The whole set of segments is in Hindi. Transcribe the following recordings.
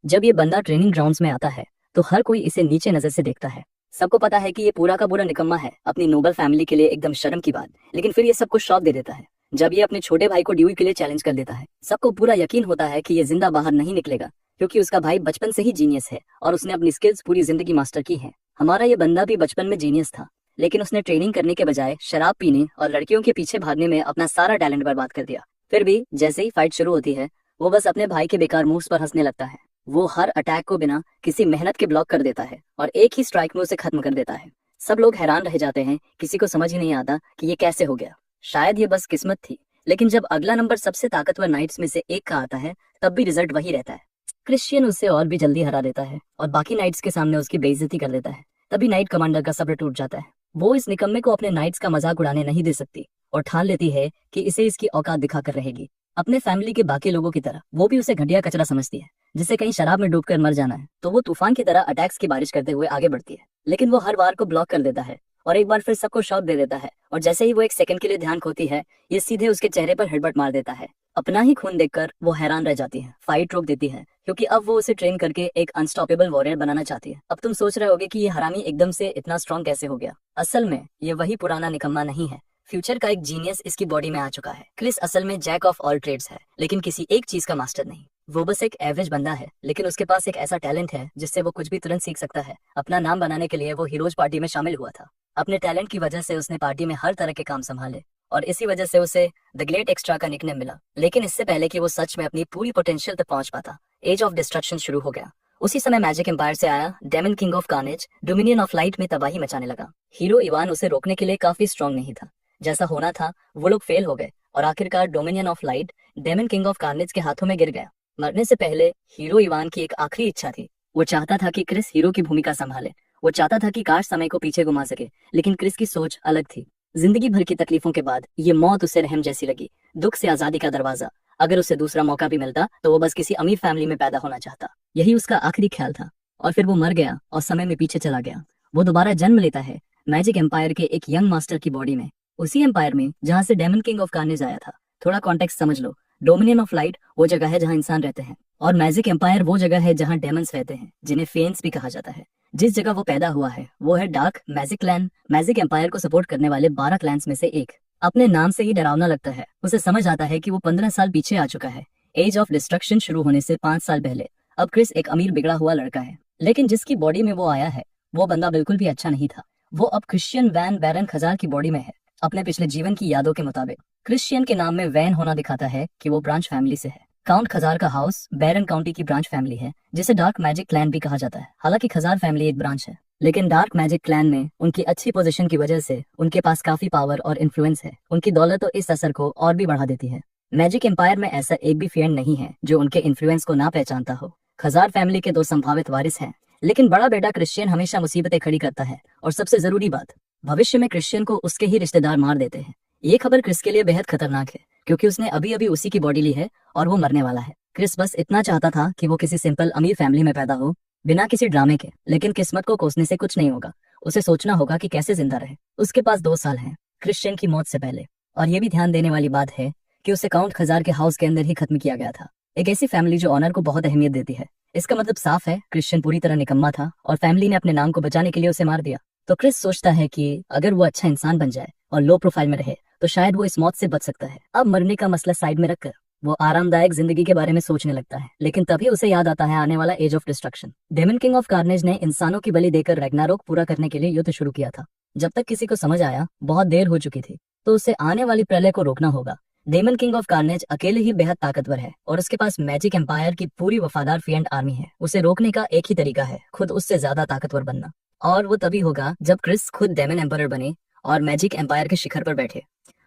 जब ये बंदा ट्रेनिंग ग्राउंड्स में आता है तो हर कोई इसे नीचे नजर से देखता है। सबको पता है कि ये पूरा का पूरा निकम्मा है, अपनी नोबल फैमिली के लिए एकदम शर्म की बात। लेकिन फिर ये सबको शॉक दे देता है जब ये अपने छोटे भाई को ड्यूई के लिए चैलेंज कर देता है। सबको पूरा यकीन होता है कि ये जिंदा बाहर नहीं निकलेगा, क्योंकि उसका भाई बचपन से ही जीनियस है और उसने अपनी स्किल्स पूरी जिंदगी मास्टर की है। हमारा ये बंदा भी बचपन में जीनियस था, लेकिन उसने ट्रेनिंग करने के बजाय शराब पीने और लड़कियों के पीछे भागने में अपना सारा टैलेंट बर्बाद कर दिया। फिर भी जैसे ही फाइट शुरू होती है, वो बस अपने भाई के बेकार मूव्स पर हंसने लगता है। वो हर अटैक को बिना किसी मेहनत के ब्लॉक कर देता है और एक ही स्ट्राइक में उसे खत्म कर देता है। सब लोग हैरान रह जाते हैं, किसी को समझ ही नहीं आता कि ये कैसे हो गया। शायद ये बस किस्मत थी, लेकिन जब अगला नंबर सबसे ताकतवर नाइट्स में से एक का आता है, तब भी रिजल्ट वही रहता है। क्रिश्चियन उससे और भी जल्दी हरा देता है और बाकी नाइट्स के सामने उसकी बेइज्जती कर देता है। तभी नाइट कमांडर का सब्र टूट जाता है। वो इस निकम्मे को अपने नाइट्स का मजाक उड़ाने नहीं दे सकती और ठान लेती है कि इसे इसकी औकात दिखाकर रहेगी। अपने फैमिली के बाकी लोगों की तरह वो भी उसे घटिया कचरा समझती है, जिसे कहीं शराब में डूबकर मर जाना है। तो वो तूफान की तरह अटैक्स की बारिश करते हुए आगे बढ़ती है, लेकिन वो हर बार को ब्लॉक कर देता है और एक बार फिर सबको शॉक दे देता है। और जैसे ही वो एक सेकंड के लिए ध्यान खोती है, ये सीधे उसके चेहरे पर हेडबट मार देता है। अपना ही खून देखकर वो हैरान रह जाती है, फाइट रोक देती है, क्योंकि अब वो उसे ट्रेन करके एक अनस्टॉपेबल वॉरियर बनाना चाहती है। अब तुम सोच रहे होगे कि ये हरामी एकदम से इतना स्ट्रॉन्ग कैसे हो गया। असल में ये वही पुराना निकम्मा नहीं है, फ्यूचर का एक जीनियस इसकी बॉडी में आ चुका है। क्रिस असल में जैक ऑफ ऑल ट्रेड्स है, लेकिन किसी एक चीज का मास्टर नहीं। वो बस एक एवरेज बंदा है, लेकिन उसके पास एक ऐसा टैलेंट है जिससे वो कुछ भी तुरंत सीख सकता है। अपना नाम बनाने के लिए वो हीरोज पार्टी में शामिल हुआ था। अपने टैलेंट की वजह से उसने पार्टी में हर तरह के काम संभाले और इसी वजह से उसे द ग्रेट एक्स्ट्रा का निकनेम मिला। लेकिन इससे पहले कि वो सच में अपनी पूरी पोटेंशियल तक पहुंच पाता, एज ऑफ डिस्ट्रक्शन शुरू हो गया। उसी समय मैजिक एम्पायर से आया daemon king of carnage, dominion of light में तबाही मचाने लगा। हीरो इवान उसे रोकने के लिए काफी स्ट्रॉन्ग नहीं था। जैसा होना था वो लोग फेल हो गए और आखिरकार dominion of light daemon king of carnage के हाथों में गिर गया। मरने से पहले हीरो इवान की एक आखिरी इच्छा थी। वो चाहता था कि क्रिस हीरो की भूमिका संभाले। वो चाहता था कि काश समय को पीछे घुमा सके, लेकिन क्रिस की सोच अलग थी। जिंदगी भर की तकलीफों के बाद ये मौत उसे रहम जैसी लगी, दुख से आजादी का दरवाजा। अगर उसे दूसरा मौका भी मिलता तो वो बस किसी अमीर फैमिली में पैदा होना चाहता। यही उसका आखिरी ख्याल था। और फिर वो मर गया और समय में पीछे चला गया। वो दोबारा जन्म लेता है मैजिक एम्पायर के एक यंग मास्टर की बॉडी में, उसी एम्पायर में जहां से डेमन किंग ऑफ कार्नेज आया था। थोड़ा कॉन्टेक्स्ट समझ लो, डोमिनियन ऑफ लाइट वो जगह है जहां इंसान रहते हैं और मैजिक एम्पायर वो जगह है जहां डेमन्स रहते हैं, जिन्हें फेन्स भी कहा जाता है। जिस जगह वो पैदा हुआ है वो है dark magic clan, magic empire को सपोर्ट करने वाले 12 क्लैंस में से एक। अपने नाम से ही डरावना लगता है। उसे समझ आता है कि वो 15 साल पीछे आ चुका है, एज ऑफ डिस्ट्रक्शन शुरू होने से 5 साल पहले। अब क्रिस एक अमीर बिगड़ा हुआ लड़का है, लेकिन जिसकी बॉडी में वो आया है वो बंदा बिल्कुल भी अच्छा नहीं था। वो अब क्रिश्चियन वैन बैरन खजार की बॉडी में है। अपने पिछले जीवन की यादों के मुताबिक क्रिश्चियन के नाम में वैन होना दिखाता है कि वो ब्रांच फैमिली से है। काउंट खजार का हाउस बैरन काउंटी की ब्रांच फैमिली है, जिसे डार्क मैजिक क्लैन भी कहा जाता है। हालांकि खजार फैमिली एक ब्रांच है, लेकिन डार्क मैजिक क्लैन में उनकी अच्छी पोजीशन की वजह से उनके पास काफी पावर और इन्फ्लुएंस है। उनकी दौलत तो इस असर को और भी बढ़ा देती है। मैजिक एम्पायर में ऐसा एक भी फ्रेंड नहीं है जो उनके इन्फ्लुएंस को ना पहचानता हो। खजार फैमिली के 2 संभावित वारिस हैं, लेकिन बड़ा बेटा क्रिश्चियन हमेशा मुसीबतें खड़ी करता है। और सबसे जरूरी बात, भविष्य में क्रिश्चियन को उसके ही रिश्तेदार मार देते हैं। ये खबर क्रिस के लिए बेहद खतरनाक है, क्योंकि उसने अभी अभी उसी की बॉडी ली है और वो मरने वाला है। क्रिस बस इतना चाहता था कि वो किसी सिंपल अमीर फैमिली में पैदा हो, बिना किसी ड्रामे के। लेकिन किस्मत को कोसने से कुछ नहीं होगा। उसे सोचना होगा कि कैसे जिंदा रहे। उसके पास 2 साल हैं क्रिश्चियन की मौत से पहले। और ये भी ध्यान देने वाली बात है कि उसे काउंट खजार के हाउस के अंदर ही खत्म किया गया था। एक ऐसी फैमिली जो ऑनर को बहुत अहमियत देती है। इसका मतलब साफ है, क्रिश्चियन पूरी तरह निकम्मा था और फैमिली ने अपने नाम को बचाने के लिए उसे मार दिया। तो क्रिस सोचता है कि अगर वो अच्छा इंसान बन जाए और लो प्रोफाइल में रहे तो शायद वो इस मौत से बच सकता है। अब मरने का मसला साइड में रखकर वो आरामदायक जिंदगी के बारे में सोचने लगता है। लेकिन तभी उसे याद आता है आने वाला age of destruction. Demon king of carnage ने इंसानों की बलि देकर रैग्नारोक पूरा करने के लिए युद्ध शुरू किया था। जब तक किसी को समझ आया बहुत देर हो चुकी थी, तो उसे आने वाली प्रलय को रोकना होगा। डेमन किंग ऑफ कार्नेज अकेले ही बेहद ताकतवर है और उसके पास मैजिक एम्पायर की पूरी वफादार फिएंट आर्मी है। उसे रोकने का एक ही तरीका है, खुद उससे ज्यादा ताकतवर बनना। और वो तभी होगा जब क्रिस खुद डेमन एम्पायर बने और मैजिक एम्पायर के शिखर पर बैठे।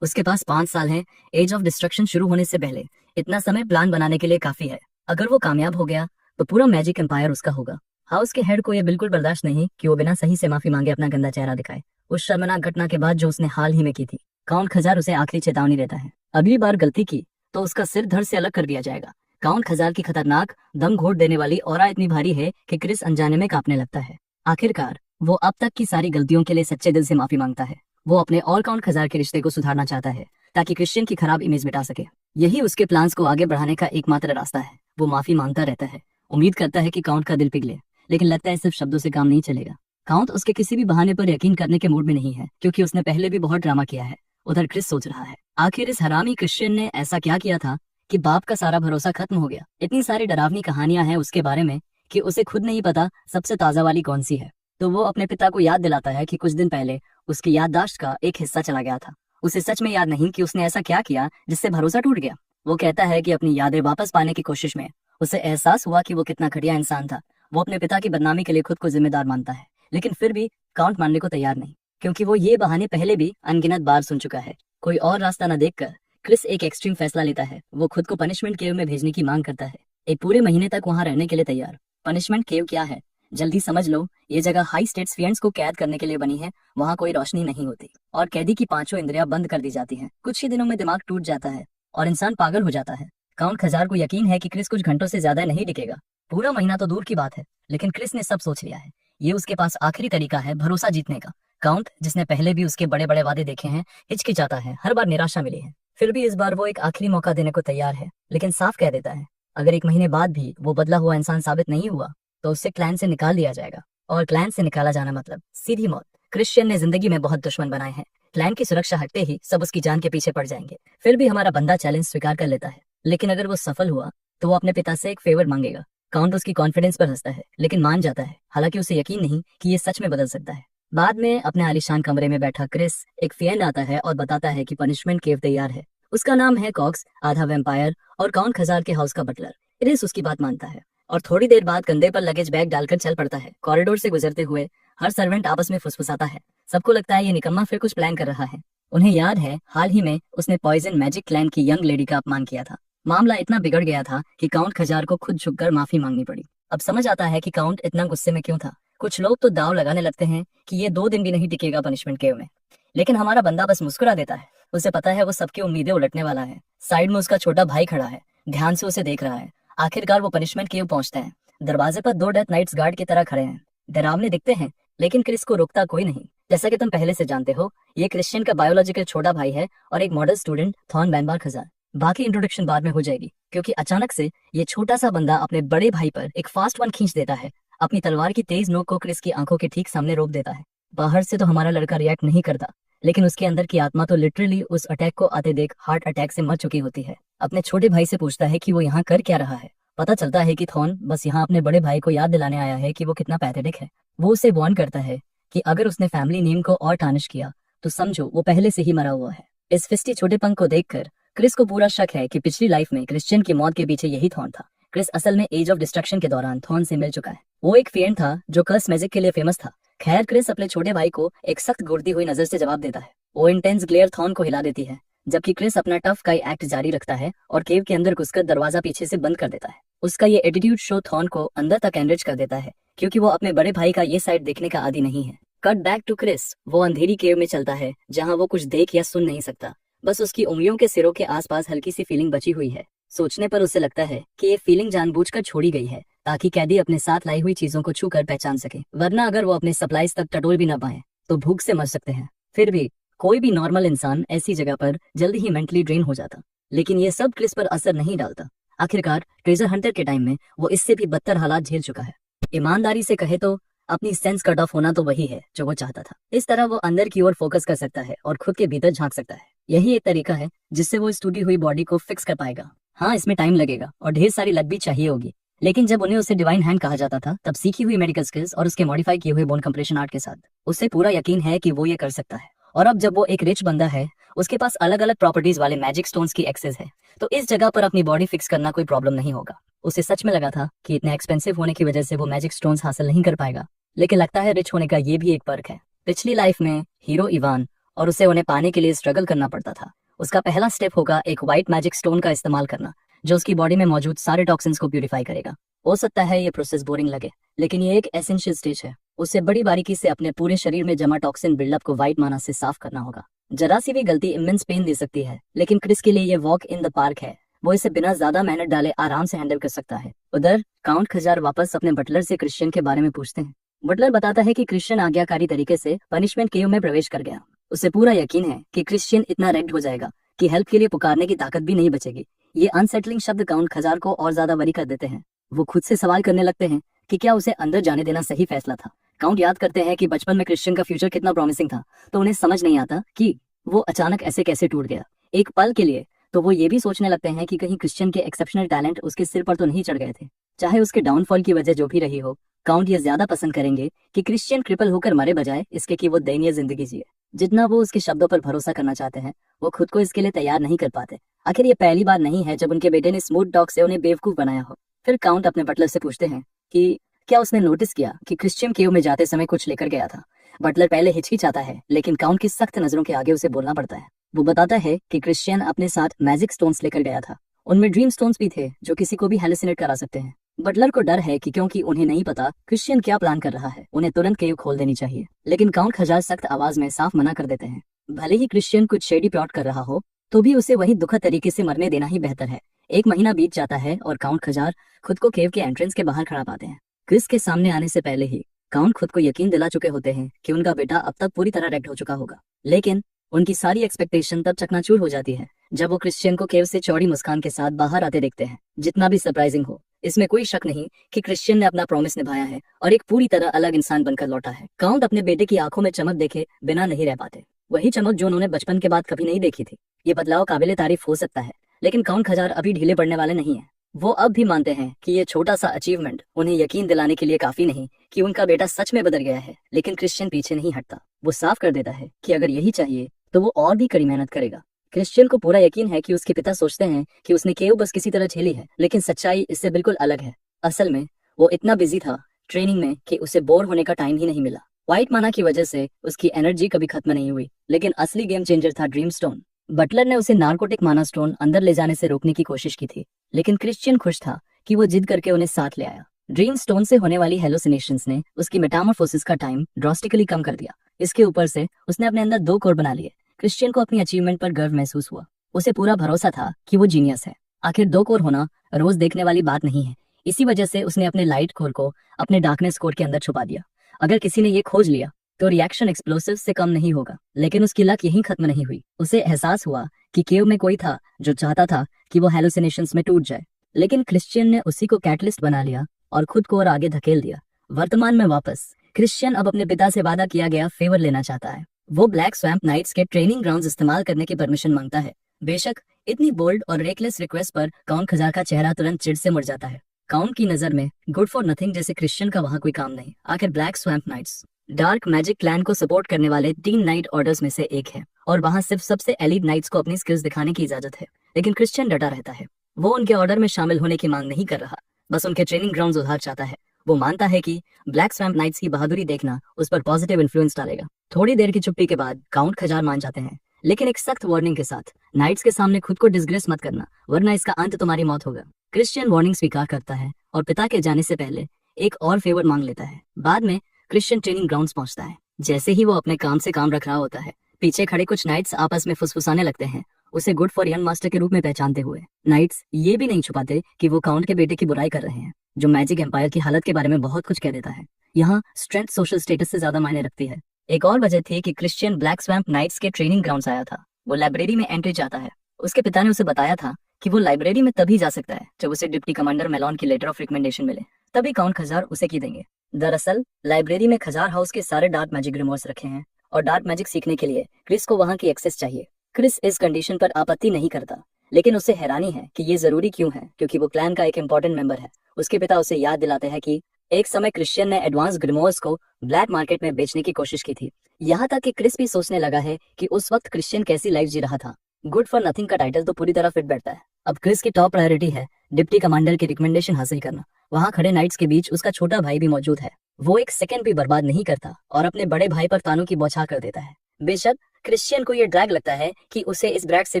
उसके पास 5 साल हैं एज ऑफ डिस्ट्रक्शन शुरू होने से पहले। इतना समय प्लान बनाने के लिए काफी है। अगर वो कामयाब हो गया तो पूरा मैजिक एम्पायर उसका होगा। हाउस के हेड को यह बिल्कुल बर्दाश्त नहीं कि वो बिना सही से माफी मांगे अपना गंदा चेहरा दिखाए, उस शर्मनाक घटना के बाद जो उसने हाल ही में की थी। काउंट खजार उसे आखिरी चेतावनी देता है, अगली बार गलती की तो उसका सिर धड़ से अलग कर दिया जाएगा। काउंट खजार की खतरनाक दम घोट देने वाली ऑरा इतनी भारी है कि क्रिस अनजाने में कांपने लगता है। आखिरकार वो अब तक की सारी गलतियों के लिए सच्चे दिल से माफी मांगता है। वो अपने और काउंट खजार के रिश्ते को सुधारना चाहता है ताकि क्रिश्चियन की खराब इमेज मिटा सके। यही उसके प्लान्स को आगे बढ़ाने का एकमात्र रास्ता है। वो माफी मांगता रहता है, उम्मीद करता है कि काउंट का दिल पिघले, लेकिन लगता है सिर्फ शब्दों से काम नहीं चलेगा। काउंट उसके किसी भी बहाने पर यकीन करने के मूड में नहीं है, क्योंकि उसने पहले भी बहुत ड्रामा किया है। उधर क्रिस सोच रहा है, आखिर इस हरामी क्रिश्चियन ने ऐसा क्या किया था कि बाप का सारा भरोसा खत्म हो गया। इतनी सारी डरावनी कहानियां हैं उसके बारे में कि उसे खुद नहीं पता सबसे ताजा वाली कौन सी है। तो वो अपने पिता को याद दिलाता है कि कुछ दिन पहले उसकी याददाश्त का एक हिस्सा चला गया था। उसे सच में याद नहीं कि उसने ऐसा क्या किया जिससे भरोसा टूट गया। वो कहता है कि अपनी यादें वापस पाने की कोशिश में उसे एहसास हुआ कि वो कितना घटिया इंसान था। वो अपने पिता की बदनामी के लिए खुद को जिम्मेदार मानता है, लेकिन फिर भी काउंट मानने को तैयार नहीं, क्योंकि वो ये बहाने पहले भी अनगिनत बार सुन चुका है। कोई और रास्ता न देखकर क्रिस एक एक्सट्रीम फैसला लेता है। वो खुद को पनिशमेंट केव में भेजने की मांग करता है, एक पूरे महीने तक वहां रहने के लिए तैयार। पनिशमेंट केव क्या है? जल्दी समझ लो, ये जगह हाई स्टेट्स फियंस को कैद करने के लिए बनी है। वहाँ कोई रोशनी नहीं होती और कैदी की पांचों इंद्रियां बंद कर दी जाती हैं। कुछ ही दिनों में दिमाग टूट जाता है और इंसान पागल हो जाता है। काउंट खजार को यकीन है कि क्रिस कुछ घंटों से ज्यादा नहीं टिकेगा। पूरा महीना तो दूर की बात है, लेकिन क्रिस ने सब सोच लिया है। ये उसके पास आखिरी तरीका है भरोसा जीतने का। काउंट, जिसने पहले भी उसके बड़े बड़े वादे देखे हैं, हिचकिचाता है। हर बार निराशा मिली है, फिर भी इस बार वो एक आखिरी मौका देने को तैयार है। लेकिन साफ कह देता है, अगर 1 महीने बाद भी वो बदला हुआ इंसान साबित नहीं हुआ तो उससे क्लैन से निकाल दिया जाएगा। और क्लैन से निकाला जाना मतलब सीधी मौत। क्रिश्चियन ने जिंदगी में बहुत दुश्मन बनाए हैं। क्लैन की सुरक्षा हटते ही सब उसकी जान के पीछे पड़ जाएंगे। फिर भी हमारा बंदा चैलेंज स्वीकार कर लेता है, लेकिन अगर वो सफल हुआ तो वो अपने पिता से एक फेवर मांगेगा। काउंट उसकी कॉन्फिडेंस पर हंसता है, लेकिन मान जाता है, हालांकि उसे यकीन नहीं कि ये सच में बदल सकता है। बाद में अपने आलीशान कमरे में बैठा क्रिस एक फियन आता है और बताता है कि पनिशमेंट केव तैयार है। उसका नाम है कॉक्स, आधा वेम्पायर और काउंट खजार के हाउस का बटलर। क्रिस उसकी बात मानता है और थोड़ी देर बाद कंधे पर लगेज बैग डालकर चल पड़ता है। कॉरिडोर से गुजरते हुए हर सर्वेंट आपस में फुसफुसाता है। सबको लगता है ये निकम्मा फिर कुछ प्लान कर रहा है। उन्हें याद है हाल ही में उसने पॉइजन मैजिक क्लैन की यंग लेडी का अपमान किया था। मामला इतना बिगड़ गया था कि काउंट खजार को खुद झुककर माफी मांगनी पड़ी। अब समझ आता है कि काउंट इतना गुस्से में क्यों था। कुछ लोग तो दाव लगाने लगते हैं कि ये 2 दिन भी नहीं टिकेगा पनिशमेंट केव में, लेकिन हमारा बंदा बस मुस्कुरा देता है। उसे पता है वो सबकी उम्मीदें उलटने वाला है। साइड में उसका छोटा भाई खड़ा है, ध्यान से उसे देख रहा है। आखिरकार वो पनिशमेंट केव पहुंचते हैं। दरवाजे पर 2 डेथ नाइट्स गार्ड की तरह खड़े हैं, डरावने दिखते हैं, लेकिन क्रिस को रोकता कोई नहीं। जैसा कि तुम पहले से जानते हो, ये क्रिश्चियन का बायोलॉजिकल छोटा भाई है और एक मॉडल स्टूडेंट थॉर्न बैनबार खजार। बाकी इंट्रोडक्शन बाद में हो जाएगी, क्योंकि अचानक से ये छोटा सा बंदा अपने बड़े भाई पर एक फास्ट वन खींच देता है। अपनी तलवार की तेज नोक को क्रिस की आंखों के ठीक सामने रोक देता है। बाहर से तो हमारा लड़का रिएक्ट नहीं करता, लेकिन उसके अंदर की आत्मा तो लिटरली उस अटैक को आते देख हार्ट अटैक से मर चुकी होती है। अपने छोटे भाई से पूछता है कि वो यहाँ कर क्या रहा है। पता चलता है कि थॉर्न बस यहाँ अपने बड़े भाई को याद दिलाने आया है कि वो कितना पैथेटिक है। वो उसे वार्न करता है कि अगर उसने फैमिली नेम को और टार्निश किया तो समझो वो पहले से ही मरा हुआ है। इस फिस्टी छोटे पंख को देखकर क्रिस को पूरा शक है कि पिछली लाइफ में क्रिश्चियन की मौत के पीछे यही थॉर्न था। क्रिस असल में एज ऑफ डिस्ट्रक्शन के दौरान थॉर्न से मिल चुका है। वो एक फियन था जो कर्स मैजिक के लिए फेमस था। खैर, क्रिस अपने छोटे भाई को एक सख्त घूरती हुई नजर से जवाब देता है। वो इंटेंस ग्लेयर थॉर्न को हिला देती है, जबकि क्रिस अपना टफ का एक्ट जारी रखता है और केव के अंदर घुसकर दरवाजा पीछे से बंद कर देता है। उसका ये एटीट्यूड शो थॉर्न को अंदर तक एनरिच कर देता है, क्योंकि वो अपने बड़े भाई का ये साइड देखने का आदी नहीं है। Cut back to Chris. वो अंधेरी केव में चलता है जहाँ वो कुछ देख या सुन नहीं सकता। बस उसकी उंगलियों के सिरों के आसपास हल्की सी फीलिंग बची हुई है। सोचने पर उसे लगता है कि ये फीलिंग जानबूझकर छोड़ी गई है ताकि कैदी अपने साथ लाई हुई चीजों को छूकर पहचान सके, वरना अगर वो अपने सप्लाईज तक टटोल भी न पाए तो भूख से मर सकते हैं। फिर भी कोई भी नॉर्मल इंसान ऐसी जगह पर जल्दी ही मेंटली ड्रेन हो जाता, लेकिन ये सब क्रिस पर असर नहीं डालता। आखिरकार ट्रेजर हंटर के टाइम में वो इससे भी बदतर हालात झेल चुका है। ईमानदारी से कहे तो अपनी सेंस कट ऑफ होना तो वही है जो वो चाहता था। इस तरह वो अंदर की ओर फोकस कर सकता है और खुद के भीतर झांक सकता है। यही एक तरीका है जिससे वो इस टूटी हुई बॉडी को फिक्स कर पाएगा। हाँ, इसमें टाइम लगेगा और ढेर सारी लत भी चाहिए होगी, लेकिन जब उन्हें उसे डिवाइन हैंड कहा जाता था तब सीखी हुई मेडिकल स्किल्स और उसके मॉडिफाई किए हुए बोन कंप्रेशन आर्ट के साथ उसे पूरा यकीन है कि वो ये कर सकता है। और अब जब वो एक रिच बंदा है, उसके पास अलग अलग प्रॉपर्टीज वाले मैजिक स्टोन्स की एक्सेस है, तो इस जगह पर अपनी बॉडी फिक्स करना कोई प्रॉब्लम नहीं होगा। उसे सच में लगा था कि इतने एक्सपेंसिव होने की वजह से वो मैजिक स्टोन्स हासिल नहीं कर पाएगा, लेकिन लगता है रिच होने का ये भी एक पर्क है। पिछली लाइफ में हीरो इवान और उसे उन्हें पाने के लिए स्ट्रगल करना पड़ता था। उसका पहला स्टेप होगा एक व्हाइट मैजिक स्टोन का इस्तेमाल करना, जो उसकी बॉडी में मौजूद सारे टॉक्सिन्स को प्यूरिफाई करेगा। हो सकता है ये प्रोसेस बोरिंग लगे, लेकिन ये एक एसेंशियल स्टेज है। उसे बड़ी बारीकी से अपने पूरे शरीर में जमा टॉक्सिन बिल्डअप को व्हाइट माना से साफ करना होगा। जरा सी भी गलती इमेंस पेन दे सकती है, लेकिन क्रिस के लिए ये वॉक इन द पार्क है। वो इसे बिना ज्यादा मेहनत डाले आराम से हैंडल कर सकता है। उधर काउंट खजार वापस अपने बटलर से क्रिश्चियन के बारे में पूछते हैं। बटलर बताता है कि क्रिश्चियन आज्ञाकारी तरीके से पनिशमेंट केव में प्रवेश कर गया। उसे पूरा यकीन है कि क्रिश्चियन इतना रेड हो जाएगा कि हेल्प के लिए पुकारने की ताकत भी नहीं बचेगी। ये अनसेटलिंग शब्द काउंट खजार को और ज्यादा वरी कर देते हैं। वो खुद से सवाल करने लगते हैं कि क्या उसे अंदर जाने देना सही फैसला था। काउंट याद करते हैं कि बचपन में क्रिश्चियन का फ्यूचर कितना प्रॉमिसिंग था, तो उन्हें समझ नहीं आता कि वो अचानक ऐसे कैसे टूट गया। एक पल के लिए तो वो ये भी सोचने लगते हैं कि कहीं क्रिश्चियन के एक्सेप्शनल टैलेंट उसके सिर पर तो नहीं चढ़ गए थे। चाहे उसके डाउनफॉल की वजह जो भी रही हो, काउंट ये ज्यादा पसंद करेंगे कि क्रिश्चियन क्रिपल होकर मरे बजाय इसके कि वो दयनीय जिंदगी जिए। जितना वो उसके शब्दों पर भरोसा करना चाहते हैं, वो खुद को इसके लिए तैयार नहीं कर पाते। आखिर ये पहली बार नहीं है जब उनके बेटे ने स्मूथ टॉक से उन्हें बेवकूफ बनाया हो। फिर काउंट अपने बटलर से पूछते हैं कि क्या उसने नोटिस किया कि क्रिश्चियन केव में जाते समय कुछ लेकर गया था। बटलर पहले हिचकिचाता है, लेकिन काउंट की सख्त नजरों के आगे उसे बोलना पड़ता है। वो बताता है कि क्रिश्चियन अपने साथ मैजिक स्टोन्स लेकर गया था। उनमें ड्रीम स्टोन्स भी थे जो किसी को भी हेलुसिनेट करा सकते हैं। बटलर को डर है कि क्योंकि उन्हें नहीं पता क्रिश्चियन क्या प्लान कर रहा है, उन्हें तुरंत केव खोल देनी चाहिए। लेकिन काउंट खजार सख्त आवाज में साफ मना कर देते हैं। भले ही क्रिश्चियन कुछ शेडी प्लॉट कर रहा हो, तो भी उसे वही दुखद तरीके से मरने देना ही बेहतर है। एक महीना बीत जाता है और काउंट खजार खुद को केव के एंट्रेंस के बाहर खड़ा पाते हैं। क्रिस के सामने आने से पहले ही काउंट खुद को यकीन दिला चुके होते हैं कि उनका बेटा अब तक पूरी तरह रेक्ट हो चुका होगा। लेकिन उनकी सारी एक्सपेक्टेशन तब चकनाचूर हो जाती है जब वो क्रिश्चियन को केव से चौड़ी मुस्कान के साथ बाहर आते देखते हैं। जितना भी सरप्राइजिंग हो, इसमें कोई शक नहीं कि क्रिश्चियन ने अपना प्रॉमिस निभाया है और एक पूरी तरह अलग इंसान बनकर लौटा है। काउंट अपने बेटे की आंखों में चमक देखे बिना नहीं रह पाते। वही चमक जो उन्होंने बचपन के बाद कभी नहीं देखी थी। ये बदलाव काबिले तारीफ हो सकता है, लेकिन काउंट खजार अभी ढीले पड़ने वाले नहीं है। वो अब भी मानते हैं कि ये छोटा सा अचीवमेंट उन्हें यकीन दिलाने के लिए काफी नहीं कि उनका बेटा सच में बदल गया है। लेकिन क्रिश्चियन पीछे नहीं हटता। वो साफ कर देता है कि अगर यही चाहिए तो वो और भी कड़ी मेहनत करेगा। क्रिश्चियन को पूरा यकीन है कि उसके पिता सोचते हैं कि उसने केव बस किसी तरह झेली है, लेकिन सच्चाई इससे बिल्कुल अलग है। असल में वो इतना बिजी था ट्रेनिंग में कि उसे बोर होने का टाइम ही नहीं मिला। व्हाइट माना की वजह से उसकी एनर्जी कभी खत्म नहीं हुई, लेकिन असली गेम चेंजर था ड्रीम स्टोन। बटलर ने उसे नार्कोटिक माना स्टोन अंदर ले जाने से रोकने की कोशिश की थी, लेकिन क्रिश्चियन खुश था कि वो जिद करके उन्हें साथ ले आया। ड्रीम स्टोन से होने वाली हेलुसिनेशंस ने उसकी मेटामॉर्फोसिस का टाइम ड्रास्टिकली कम कर दिया। इसके ऊपर से उसने अपने अंदर 2 कोर बना लिए। क्रिश्चियन को अपनी अचीवमेंट पर गर्व महसूस हुआ। उसे पूरा भरोसा था कि वो जीनियस है। आखिर 2 कोर होना रोज देखने वाली बात नहीं है। इसी वजह से उसने अपने लाइट कोर को अपने डार्कनेस कोर के अंदर छुपा दिया। अगर किसी ने ये खोज लिया तो रिएक्शन एक्सप्लोसिव से कम नहीं होगा। लेकिन उसकी लक यहीं खत्म नहीं हुई। उसे एहसास हुआ कि केव में कोई था जो चाहता था कि वो हेलुसिनेशंस में टूट जाए। लेकिन क्रिश्चियन ने उसी को कैटलिस्ट बना लिया और खुद को और आगे धकेल दिया। वर्तमान में वापस क्रिश्चियन अब अपने पिता से वादा किया गया फेवर लेना चाहता है। वो ब्लैक स्वैम्प नाइट्स के ट्रेनिंग ग्राउंड्स इस्तेमाल करने की परमिशन मांगता है। बेशक इतनी बोल्ड और रेकलेस रिक्वेस्ट पर काउंट खजार का चेहरा तुरंत चिढ़ से मुड़ जाता है। काउंट की नजर में गुड फॉर नथिंग जैसे क्रिश्चियन का वहाँ कोई काम नहीं। आखिर black swamp knights dark magic clan को सपोर्ट करने वाले 3 नाइट ऑर्डर्स में से एक है और वहाँ सिर्फ सबसे एलीट नाइट्स को अपनी स्किल्स दिखाने की इजाजत है। लेकिन क्रिश्चियन डटा रहता है। वो उनके ऑर्डर में शामिल होने की मांग नहीं कर रहा, बस उनके ट्रेनिंग ग्राउंड्स उधार चाहता है। वो मानता है कि ब्लैक स्वैम्प नाइट्स की बहादुरी देखना उस पर पॉजिटिव इन्फ्लुएंस डालेगा। थोड़ी देर की चुप्पी के बाद काउंट खजार मान जाते हैं, लेकिन एक सख्त वार्निंग के साथ। नाइट्स के सामने खुद को डिसग्रेस मत करना, वरना इसका अंत तुम्हारी मौत होगा। क्रिश्चियन वार्निंग स्वीकार करता है और पिता के जाने से पहले एक और फेवर मांग लेता है। बाद में क्रिश्चियन ट्रेनिंग ग्राउंड्स पहुंचता है। जैसे ही वो अपने काम से काम रख रहा होता है, पीछे खड़े कुछ नाइट्स आपस में फुसफुसाने लगते हैं, उसे गुड फॉर यंग मास्टर के रूप में पहचानते हुए। नाइट्स ये भी नहीं छुपाते कि वो काउंट के बेटे की बुराई कर रहे हैं, जो मैजिक एम्पायर की हालत के बारे में बहुत कुछ कह देता है। यहाँ स्ट्रेंथ सोशल स्टेटस से ज्यादा मायने रखती है। एक और वजह थी कि क्रिश्चियन ब्लैक स्वैम्प नाइट्स के ट्रेनिंग ग्राउंड्स आया था। वो लाइब्रेरी में एंट्री चाहता है। उसके पिता ने उसे बताया था कि वो लाइब्रेरी में तभी जा सकता है जब उसे डिप्टी कमांडर मेलॉन की लेटर ऑफ रिकमेंडेशन मिले, तभी काउंट खजार उसे की देंगे। दरअसल लाइब्रेरी में खजार हाउस के सारे डार्क मैजिक ग्रिमोर्स रखे हैं और डार्क मैजिक सीखने के लिए क्रिस को वहां की एक्सेस चाहिए। क्रिस इस कंडीशन पर आपत्ति नहीं करता, लेकिन उसे हैरानी है कि ये जरूरी क्यों है, क्योंकि वो क्लैन का एक इंपॉर्टेंट मेंबर है। उसके पिता उसे याद दिलाते हैं कि एक समय क्रिश्चियन ने एडवांस ग्रिमोर्स को ब्लैक मार्केट में बेचने की कोशिश की थी। यहाँ तक कि क्रिस भी सोचने लगा है कि उस वक्त क्रिश्चियन कैसी लाइफ जी रहा था। गुड फॉर नथिंग का टाइटल तो पूरी तरह फिट बैठता है। अब क्रिस की टॉप प्रायोरिटी है डिप्टी कमांडर की रिकमेंडेशन हासिल करना। वहाँ खड़े नाइट्स के बीच उसका छोटा भाई भी मौजूद है। वो एक सेकंड भी बर्बाद नहीं करता और अपने बड़े भाई पर तानों की बौछार कर देता है। बेशक क्रिश्चियन को ये ड्रैग लगता है कि उसे इस ब्रैट से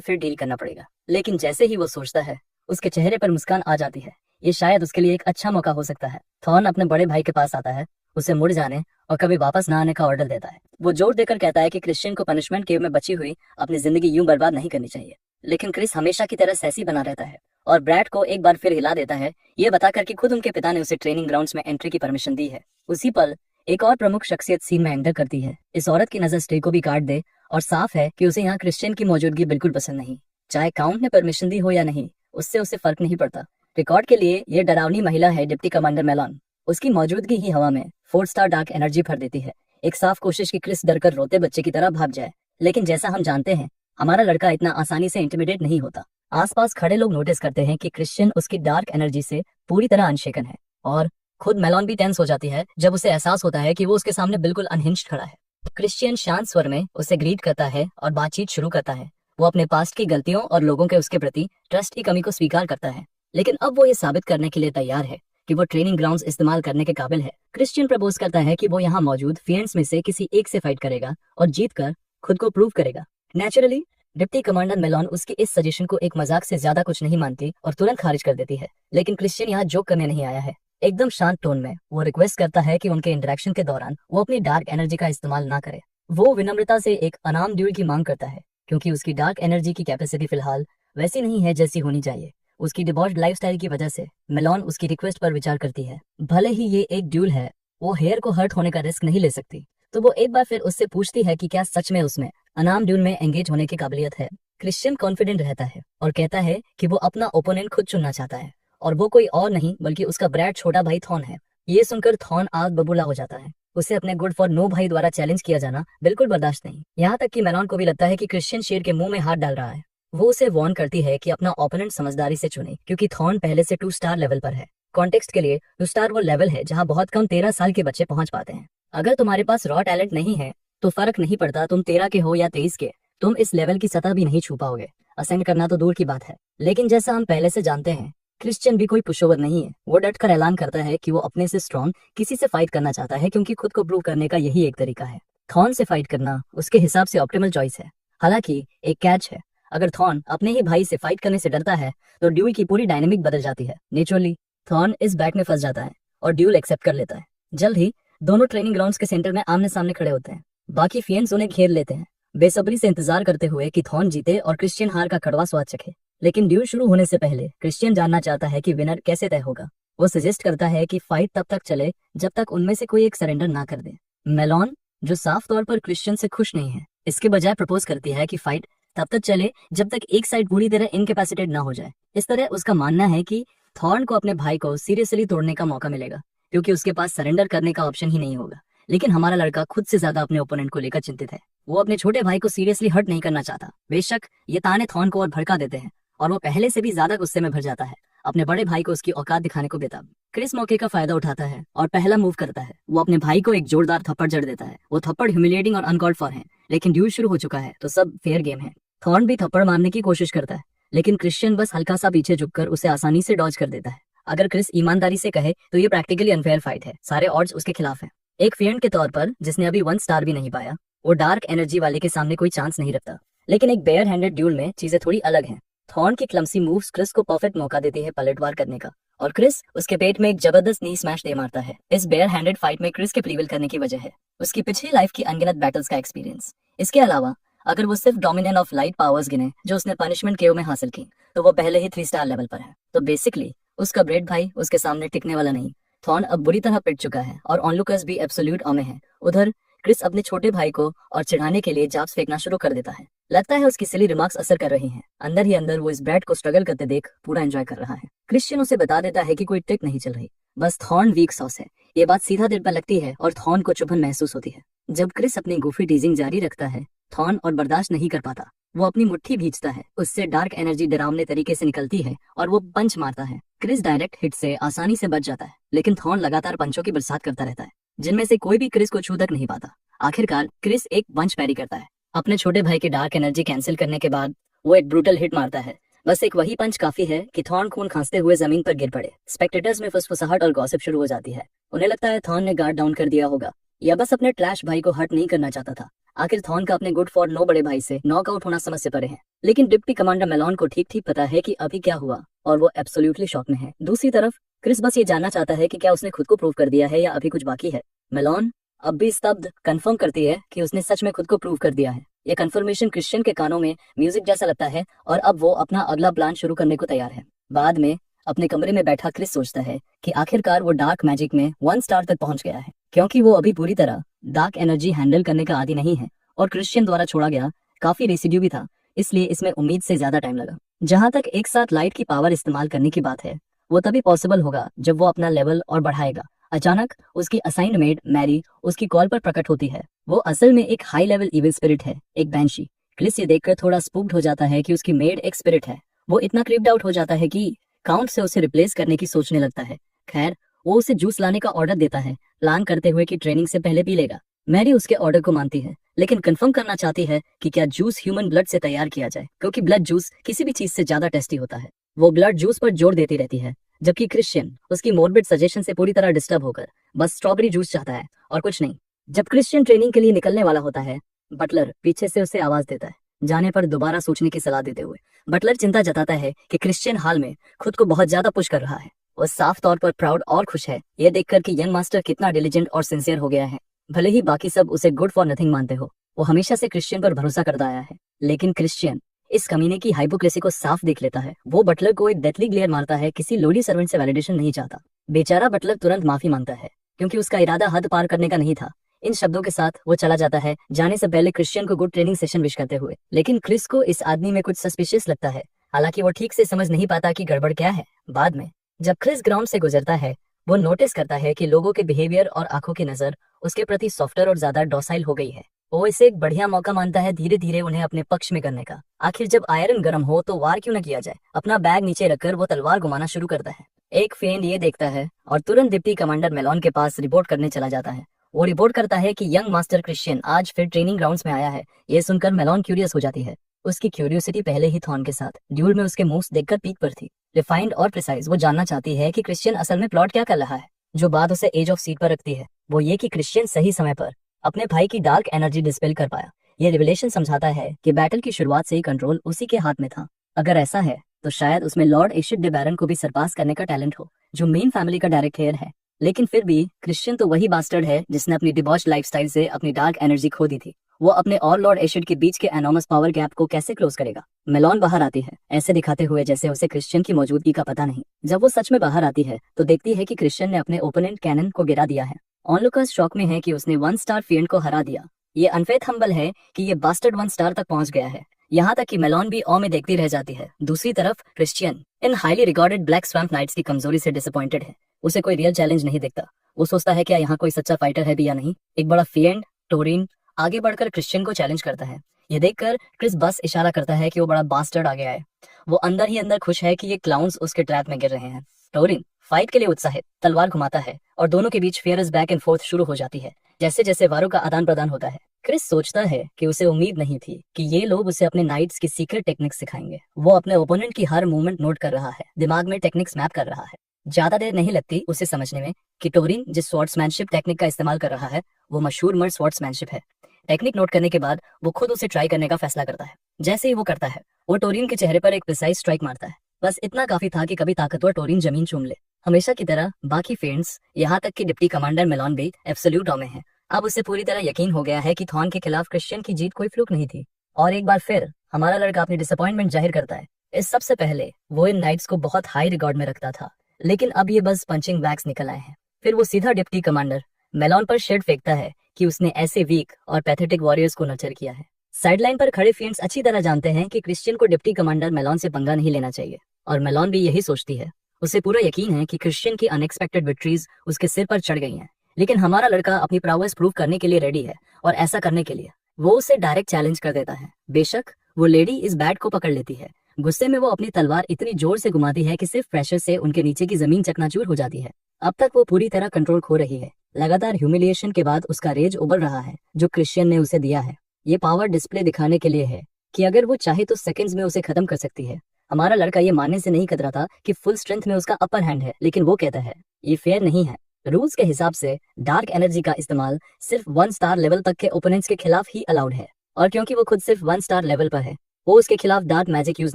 फिर डील करना पड़ेगा, लेकिन जैसे ही वो सोचता है, उसके चेहरे पर मुस्कान आ जाती है। ये शायद उसके लिए एक अच्छा मौका हो सकता है। थॉर्न अपने बड़े भाई के पास आता है, उसे मुड़ जाने और कभी वापस ना आने का ऑर्डर देता है। वो जोर देकर कहता है कि क्रिश्चियन को पनिशमेंट केव में बची हुई अपनी जिंदगी यूं बर्बाद नहीं करनी चाहिए। लेकिन क्रिस हमेशा की तरह सैसी बना रहता है और ब्रैड को एक बार फिर हिला देता है, ये बताकर कि खुद उनके पिता ने उसे ट्रेनिंग ग्राउंड्स में एंट्री की परमिशन दी है। उसी पल एक और प्रमुख शख्सियत सीन में एंटर करती है। इस औरत की नजर स्टे को भी काट दे और साफ है कि उसे यहाँ क्रिश्चियन की मौजूदगी बिल्कुल पसंद नहीं। चाहे काउंट ने परमिशन दी हो या नहीं, उससे उसे फर्क नहीं पड़ता, रिकॉर्ड के लिए ये डरावनी महिला है डिप्टी कमांडर मेलॉन। उसकी मौजूदगी ही हवा में 4 स्टार डार्क एनर्जी भर देती है। एक साफ कोशिश की क्रिस डरकर रोते बच्चे की तरह भाग जाए, लेकिन जैसा हम जानते हैं हमारा लड़का इतना आसानी से इंटिमिडेट नहीं होता। आसपास खड़े लोग नोटिस करते हैं कि क्रिश्चियन उसकी डार्क एनर्जी से पूरी तरह अनशेकन है, और खुद मेलॉन भी टेंस हो जाती है जब उसे एहसास होता है कि वो उसके सामने बिल्कुल अनहिंज्ड खड़ा है। क्रिश्चियन शांत स्वर में उसे ग्रीट करता है और बातचीत शुरू करता है। वो अपने पास्ट की गलतियों और लोगों के उसके प्रति ट्रस्ट की कमी को स्वीकार करता है, लेकिन अब वो ये साबित करने के लिए तैयार है कि वो ट्रेनिंग ग्राउंड्स इस्तेमाल करने के काबिल है। क्रिश्चियन प्रपोज करता है कि वो यहाँ मौजूद फिएंट्स में से किसी एक से फाइट करेगा और जीतकर खुद को प्रूव करेगा। नेचुरली डिप्टी कमांडर मेलॉन उसके इस सजेशन को एक मजाक से ज्यादा कुछ नहीं मानती और तुरंत खारिज कर देती है, लेकिन क्रिश्चियन यहाँ जोक करने नहीं आया है। एकदम शांत टोन में वो रिक्वेस्ट करता है कि उनके इंटरेक्शन के दौरान वो अपनी डार्क एनर्जी का इस्तेमाल ना करे। वो विनम्रता से एक अनाम ड्यूल की मांग करता है, क्योंकि उसकी डार्क एनर्जी की कैपेसिटी फिलहाल वैसी नहीं है जैसी होनी चाहिए। उसकी डिबॉश्ड लाइफस्टाइल की वजह से मेलॉन उसकी रिक्वेस्ट पर विचार करती है। भले ही ये एक ड्यूल है, वो हेयर को हर्ट होने का रिस्क नहीं ले सकती, तो वो एक बार फिर उससे पूछती है कि क्या सच में उसमें अनाम ड्यूल में एंगेज होने की काबिलियत है। क्रिश्चियन कॉन्फिडेंट रहता है और कहता है कि वो अपना ओपोनेंट खुद चुनना चाहता है, और वो कोई और नहीं बल्कि उसका ब्रैड छोटा भाई थॉन है। ये सुनकर थॉन आग बबूला हो जाता है। उसे अपने गुड फॉर नो भाई द्वारा चैलेंज किया जाना बिल्कुल बर्दाश्त नहीं। यहाँ तक कि मेलॉन को भी लगता है कि क्रिश्चियन शेर के मुंह में हाथ डाल रहा है। वो उसे वार्न करती है कि अपना ओपोनेंट समझदारी से चुने, क्योंकि थॉन पहले से 2 स्टार लेवल पर है। कॉन्टेक्स्ट के लिए 2 स्टार वो लेवल है जहाँ बहुत कम 13 साल के बच्चे पहुंच पाते हैं। अगर तुम्हारे पास रॉ टैलेंट नहीं है तो फर्क नहीं पड़ता तुम 13 के हो या 23 के, तुम इस लेवल की सतह भी नहीं छू पाओगे। असेंड करना तो दूर की बात है। लेकिन जैसा हम पहले से जानते हैं, क्रिश्चियन भी कोई पुशओवर नहीं है। वो डटकर ऐलान करता है कि वो अपने से स्ट्रॉन्ग किसी से फाइट करना चाहता है, क्योंकि खुद को प्रूव करने का यही एक तरीका है। थॉन से फाइट करना उसके हिसाब से ऑप्टिमल चॉइस है। हालांकि एक कैच है, अगर थॉन अपने ही भाई से फाइट करने से डरता है तो ड्यूल की पूरी डायनेमिक बदल जाती है। नेचुरली थॉन इस बैट में फंस जाता है और ड्यूल एक्सेप्ट कर लेता है। जल्द ही दोनों ट्रेनिंग ग्राउंड्स के सेंटर में आमने सामने खड़े होते हैं। बाकी फिएंट्स उन्हें घेर लेते हैं, बेसब्री से इंतजार करते हुए कि थॉन जीते और क्रिश्चियन हार का कड़वा स्वाद चखे। लेकिन ड्यूल शुरू होने से पहले क्रिश्चियन जानना चाहता है कि विनर कैसे तय होगा। वो सजेस्ट करता है कि फाइट तब तक चले जब तक उनमें से कोई एक सरेंडर ना कर दे। मेलॉन, जो साफ तौर पर क्रिश्चियन से खुश नहीं है, इसके बजाय प्रपोज करती है कि फाइट तब तक चले जब तक एक साइड पूरी तरह इनकैपेसिटेड ना हो जाए। इस तरह उसका मानना है कि थॉर्न को अपने भाई को सीरियसली तोड़ने का मौका मिलेगा, क्योंकि उसके पास सरेंडर करने का ऑप्शन ही नहीं होगा। लेकिन हमारा लड़का खुद से ज्यादा अपने ओपोनेंट को लेकर चिंतित है। वो अपने छोटे भाई को सीरियसली हर्ट नहीं करना चाहता। बेशक ये ताने थॉर्न को और भड़का देते हैं और वो पहले से भी ज्यादा गुस्से में भर जाता है, अपने बड़े भाई को उसकी औकात दिखाने को बेताब। क्रिस मौके का फायदा उठाता है और पहला मूव करता है। वो अपने भाई को एक जोरदार थप्पड़ जड़ देता है। वो थप्पड़ ह्यूमिलिएटिंग और अनकॉल्ड फॉर है, लेकिन ड्यूल शुरू हो चुका है तो सब फेयर गेम है। थॉर्न भी थप्पड़ मारने की कोशिश करता है, लेकिन क्रिश्चियन बस हल्का सा पीछे झुककर उसे आसानी से डॉज कर देता है। अगर क्रिस ईमानदारी से कहे तो ये प्रैक्टिकली अनफेयर फाइट है। सारे ऑड्स उसके खिलाफ हैं। एक फिएंट के तौर पर जिसने अभी 1 स्टार भी नहीं पाया, वो डार्क एनर्जी वाले के सामने कोई चांस नहीं रखता। लेकिन एक बेयर हैंडेड ड्यूल में चीजें थोड़ी अलग हैं। थॉर्न की क्लमसी मूव्स क्रिस को परफेक्ट मौका देती है पलटवार करने का, और क्रिस उसके पेट में एक जबरदस्त नी स्मैश दे मारता है। इस बेयर हैंडेड फाइट में क्रिस के प्रीवेल करने की वजह है उसकी पिछली लाइफ की अनगिनत बैटल्स का एक्सपीरियंस। इसके अलावा अगर वो सिर्फ डोमिनेंट ऑफ लाइट पावर्स गिने जो उसने पनिशमेंट केओ में हासिल की, तो वो पहले ही 3 स्टार लेवल पर है। तो बेसिकली उसका ब्रेड भाई उसके सामने टिकने वाला नहीं। थॉर्न अब बुरी तरह पिट चुका है और ऑनलुकर्स भी एब्सोल्यूट ऑ में है। उधर क्रिस अपने छोटे भाई को और चिढ़ाने के लिए जाब्स फेंकना शुरू कर देता है। लगता है उसकी सिली रिमार्क्स असर कर रही हैं। अंदर ही अंदर वो इस ब्रैड को स्ट्रगल करते देख पूरा एंजॉय कर रहा है। क्रिश्चियन उसे बता देता है कि कोई ट्रिक नहीं चल रही, बस थॉर्न वीक सॉस है। ये बात सीधा दिल पर लगती है और थॉर्न को चुभन महसूस होती है। जब क्रिस अपनी गुफी टीजिंग जारी रखता है, थॉर्न और बर्दाश्त नहीं कर पाता। वो अपनी मुट्ठी भींचता है, उससे डार्क एनर्जी डरावने तरीके से निकलती है और वो पंच मारता है। क्रिस डायरेक्ट हिट से आसानी से बच जाता है, लेकिन थॉर्न लगातार पंचों की बरसात करता रहता है, जिनमें से कोई भी क्रिस को छू तक नहीं पाता। आखिरकार क्रिस एक पंच पैरी करता है। अपने छोटे भाई की डार्क एनर्जी कैंसिल करने के बाद वो एक ब्रूटल हिट मारता है। बस एक वही पंच काफी है कि थॉर्न खून खांसते हुए जमीन पर गिर पड़े। स्पेक्टेटर्स में फुसफुसाहट और गॉसिप शुरू हो जाती है। उन्हें लगता है थॉर्न ने गार्ड डाउन कर दिया होगा या बस अपने ट्रैश भाई को हर्ट नहीं करना चाहता था। आखिर थॉर्न का अपने गुड फॉर नो बड़े भाई से नॉकआउट होना समझ से परे है। लेकिन डिप्टी कमांडर मेलॉन को ठीक ठीक पता है कि अभी क्या हुआ और वो एब्सोल्युटली शॉक में है। दूसरी तरफ क्रिस बस ये जानना चाहता है कि क्या उसने खुद को प्रूव कर दिया है या अभी कुछ बाकी है। मेलॉन अब भी स्तब्ध कंफर्म करती है कि उसने सच में खुद को प्रूव कर दिया है। यह कंफर्मेशन क्रिश्चियन के कानों में म्यूजिक जैसा लगता है और अब वो अपना अगला प्लान शुरू करने को तैयार है। बाद में अपने कमरे में बैठा क्रिस सोचता है कि आखिरकार वो डार्क मैजिक में 1 स्टार तक पहुंच गया है, क्योंकि वो अभी पूरी तरह डार्क एनर्जी हैंडल करने का आदी नहीं है और क्रिश्चियन द्वारा छोड़ा गया काफी रेसिड्यू भी था, इसलिए इसमें उम्मीद से ज्यादा टाइम लगा। जहां तक एक साथ लाइट की पावर इस्तेमाल करने की बात है, वो तभी पॉसिबल होगा जब वो अपना लेवल और बढ़ाएगा। अचानक उसकी असाइंड मेड मैरी उसकी कॉल पर प्रकट होती है। वो असल में एक हाई लेवल इविल स्पिरिट है, एक बैंशी। क्रिस ये देखकर थोड़ा स्पूक्ड हो जाता है कि उसकी मेड एक स्पिरिट है। वो इतना क्रिप्ड आउट हो जाता है कि काउंट से उसे रिप्लेस करने की सोचने लगता है। खैर, वो उसे जूस लाने का ऑर्डर देता है, प्लान करते हुए कि ट्रेनिंग से पहले पी लेगा। मैरी उसके ऑर्डर को मानती है, लेकिन कंफर्म करना चाहती है कि क्या जूस ह्यूमन ब्लड से तैयार किया जाए, क्योंकि ब्लड जूस किसी भी चीज से ज्यादा टेस्टी होता है। वो ब्लड जूस पर जोर देती रहती है, जबकि क्रिश्चियन उसकी मोर्बिड सजेशन से पूरी तरह डिस्टर्ब होकर बस स्ट्रॉबेरी जूस चाहता है और कुछ नहीं। जब क्रिश्चियन ट्रेनिंग के लिए निकलने वाला होता है, बटलर पीछे से उसे आवाज देता है, जाने पर दोबारा सोचने की सलाह देते हुए। बटलर चिंता जताता है कि क्रिश्चियन हाल में खुद को बहुत ज्यादा पुश कर रहा है। वो साफ तौर पर प्राउड और खुश है, ये देखकर कि यंग मास्टर कितना डिलिजेंट और सिंसियर हो गया है। भले ही बाकी सब उसे गुड फॉर नथिंग मानते हो, वो हमेशा से क्रिश्चियन पर भरोसा करता आया है। लेकिन क्रिश्चियन इस कमीने की हाइपोक्रेसी को साफ देख लेता है। वो बटलर को एक डेथली ग्लेयर मारता है, किसी लोली सर्वेंट से वैलिडेशन नहीं चाहता। बेचारा बटलर तुरंत माफी मांगता है, क्योंकि उसका इरादा हद पार करने का नहीं था। इन शब्दों के साथ वो चला जाता है, जाने से पहले क्रिश्चियन को गुड ट्रेनिंग सेशन विश करते हुए। लेकिन क्रिस को इस आदमी में कुछ सस्पिशियस लगता है, हालांकि वो ठीक से समझ नहीं पाता कि गड़बड़ क्या है। बाद में जब क्रिस ग्राउंड से गुजरता है, वो नोटिस करता है कि लोगों के बिहेवियर और आंखों की नजर उसके प्रति सॉफ्टर और ज्यादा डॉसाइल हो गई है। वो इसे एक बढ़िया मौका मानता है धीरे धीरे उन्हें अपने पक्ष में करने का। आखिर जब आयरन गर्म हो तो वार क्यों न किया जाए। अपना बैग नीचे रखकर वो तलवार घुमाना शुरू करता है। एक फेंड ये देखता है और तुरंत डिप्टी कमांडर मेलॉन के पास रिपोर्ट करने चला जाता है। वो रिपोर्ट करता है कि यंग मास्टर क्रिश्चियन आज फिर ट्रेनिंग ग्राउंड्स में आया है। ये सुनकर मेलॉन क्यूरियस हो जाती है। उसकी क्यूरियोसिटी पहले ही थॉर्न के साथ ड्यूल में उसके मूव्स देखकर पीक पर थी। रिफाइंड और प्रिसाइज, वो जानना चाहती है कि क्रिश्चियन असल में प्लॉट क्या कर रहा है। जो बात उसे एज ऑफ सीट पर रखती है वो ये कि क्रिश्चियन सही समय पर अपने भाई की डार्क एनर्जी डिस्पेल कर पाया। ये रिविलेशन समझाता है कि बैटल की शुरुआत से ही कंट्रोल उसी के हाथ में था। अगर ऐसा है तो शायद उसमें लॉर्ड एशिड डे बैरन को भी सरपास करने का टैलेंट हो, जो मेन फैमिली का डायरेक्ट हेयर है। लेकिन फिर भी क्रिश्चियन तो वही बास्टर्ड है जिसने अपनी डिबॉश लाइफस्टाइल से अपनी डार्क एनर्जी खो दी थी। वो अपने और लॉर्ड एशिड के बीच के एनॉर्मस पावर गैप को कैसे क्लोज करेगा। मेलॉन बाहर आती है, ऐसे दिखाते हुए जैसे उसे क्रिश्चियन की मौजूदगी का पता नहीं। जब वो सच में बाहर आती है तो देखती है कि क्रिश्चियन ने अपने ओपोनेंट कैनन को गिरा दिया है। ऑनलुकर्स शॉक में है कि उसने 1 स्टार फिएंड को हरा दिया। ये अनफेथ हम्बल है कि ये बास्टर्ड 1 स्टार तक पहुंच गया है। यहाँ तक कि मेलॉन भी ऑ में देखती रह जाती है। दूसरी तरफ Christian in highly recorded black swamp knights की कमजोरी से डिसअपॉइंटेड है। उसे कोई रियल चैलेंज नहीं दिखता। वो सोचता है क्या यहाँ कोई सच्चा फाइटर है भी या नहीं। एक बड़ा फिएंड टोरिन आगे बढ़कर क्रिश्चियन को चैलेंज करता है। ये देखकर क्रिस बस इशारा करता है कि वो बड़ा बास्टर्ड आ गया है। वो अंदर ही अंदर खुश है कि ये क्लाउन्स उसके ट्रैप में गिर रहे हैं। टोरिन फाइट के लिए उत्साहित तलवार घुमाता है और दोनों के बीच फेयरस बैक एंड फोर्थ शुरू हो जाती है, जैसे जैसे वारों का आदान प्रदान होता है। क्रिस सोचता है कि उसे उम्मीद नहीं थी कि ये लोग उसे अपने नाइट्स की सीक्रेट टेक्निक्स सिखाएंगे। वो अपने ओपोनेंट की हर मूवमेंट नोट कर रहा है, दिमाग में टेक्निक्स मैप कर रहा है। ज्यादा देर नहीं लगती उसे समझने में कि टोरिन जिस स्वॉर्ड्समैनशिप टेक्निक का इस्तेमाल कर रहा है वो मशहूर मर्ड स्वॉर्ड्समैनशिप है। टेक्निक नोट करने के बाद वो खुद उसे ट्राई करने का फैसला करता है। जैसे ही वो करता है वो टोरिन के चेहरे पर एक प्रिसाइज स्ट्राइक मारता है। बस इतना काफी था कि कभी ताकतवर टोरिन जमीन चूम ले। हमेशा की तरह बाकी फ्रेंड्स, यहाँ तक कि डिप्टी कमांडर मेलॉन भी एब्सोल्यूट ऑ में है। अब उसे पूरी तरह यकीन हो गया है कि थॉर्न के खिलाफ क्रिश्चियन की जीत कोई फ्लूक नहीं थी। और एक बार फिर हमारा लड़का अपनी डिसअपॉइंटमेंट जाहिर करता है। इस सबसे पहले वो इन नाइट्स को बहुत हाई रिकॉर्ड में रखता था, लेकिन अब ये बस पंचिंग बैग्स निकल आए हैं। फिर वो सीधा डिप्टी कमांडर मेलॉन पर शेड फेंकता है कि उसने ऐसे वीक और पैथेटिक वॉरियर्स को नर्चर किया है। साइडलाइन पर खड़े फ्रेंड्स अच्छी तरह जानते हैं कि क्रिश्चियन को डिप्टी कमांडर मेलॉन से पंगा नहीं लेना चाहिए, और मेलॉन भी यही सोचती है। उसे पूरा यकीन है कि क्रिश्चियन की अनएक्सपेक्टेड विक्ट्रीज उसके सिर पर चढ़ गई हैं। लेकिन हमारा लड़का अपनी प्राउएस प्रूव करने के लिए रेडी है, और ऐसा करने के लिए वो उसे डायरेक्ट चैलेंज कर देता है। बेशक वो लेडी इस बैट को पकड़ लेती है। गुस्से में वो अपनी तलवार इतनी जोर से घुमाती है कि सिर्फ प्रेशर से उनके नीचे की जमीन चकनाचूर हो जाती है। अब तक वो पूरी तरह कंट्रोल खो रही है। लगातार ह्यूमिलिएशन के बाद उसका रेज उबल रहा है जो क्रिश्चियन ने उसे दिया है। ये पावर डिस्प्ले दिखाने के लिए है कि अगर वो चाहे तो सेकंड्स में उसे खत्म कर सकती है। हमारा लड़का ये मानने से नहीं कतरा था कि फुल स्ट्रेंथ में उसका अपर हैंड है, लेकिन वो कहता है ये फेयर नहीं है। रूल्स के हिसाब से डार्क एनर्जी का इस्तेमाल सिर्फ 1 स्टार लेवल तक के ओपोनेंट्स के खिलाफ ही अलाउड है, और क्योंकि वो खुद सिर्फ 1 स्टार लेवल पर है वो उसके खिलाफ डार्क मैजिक यूज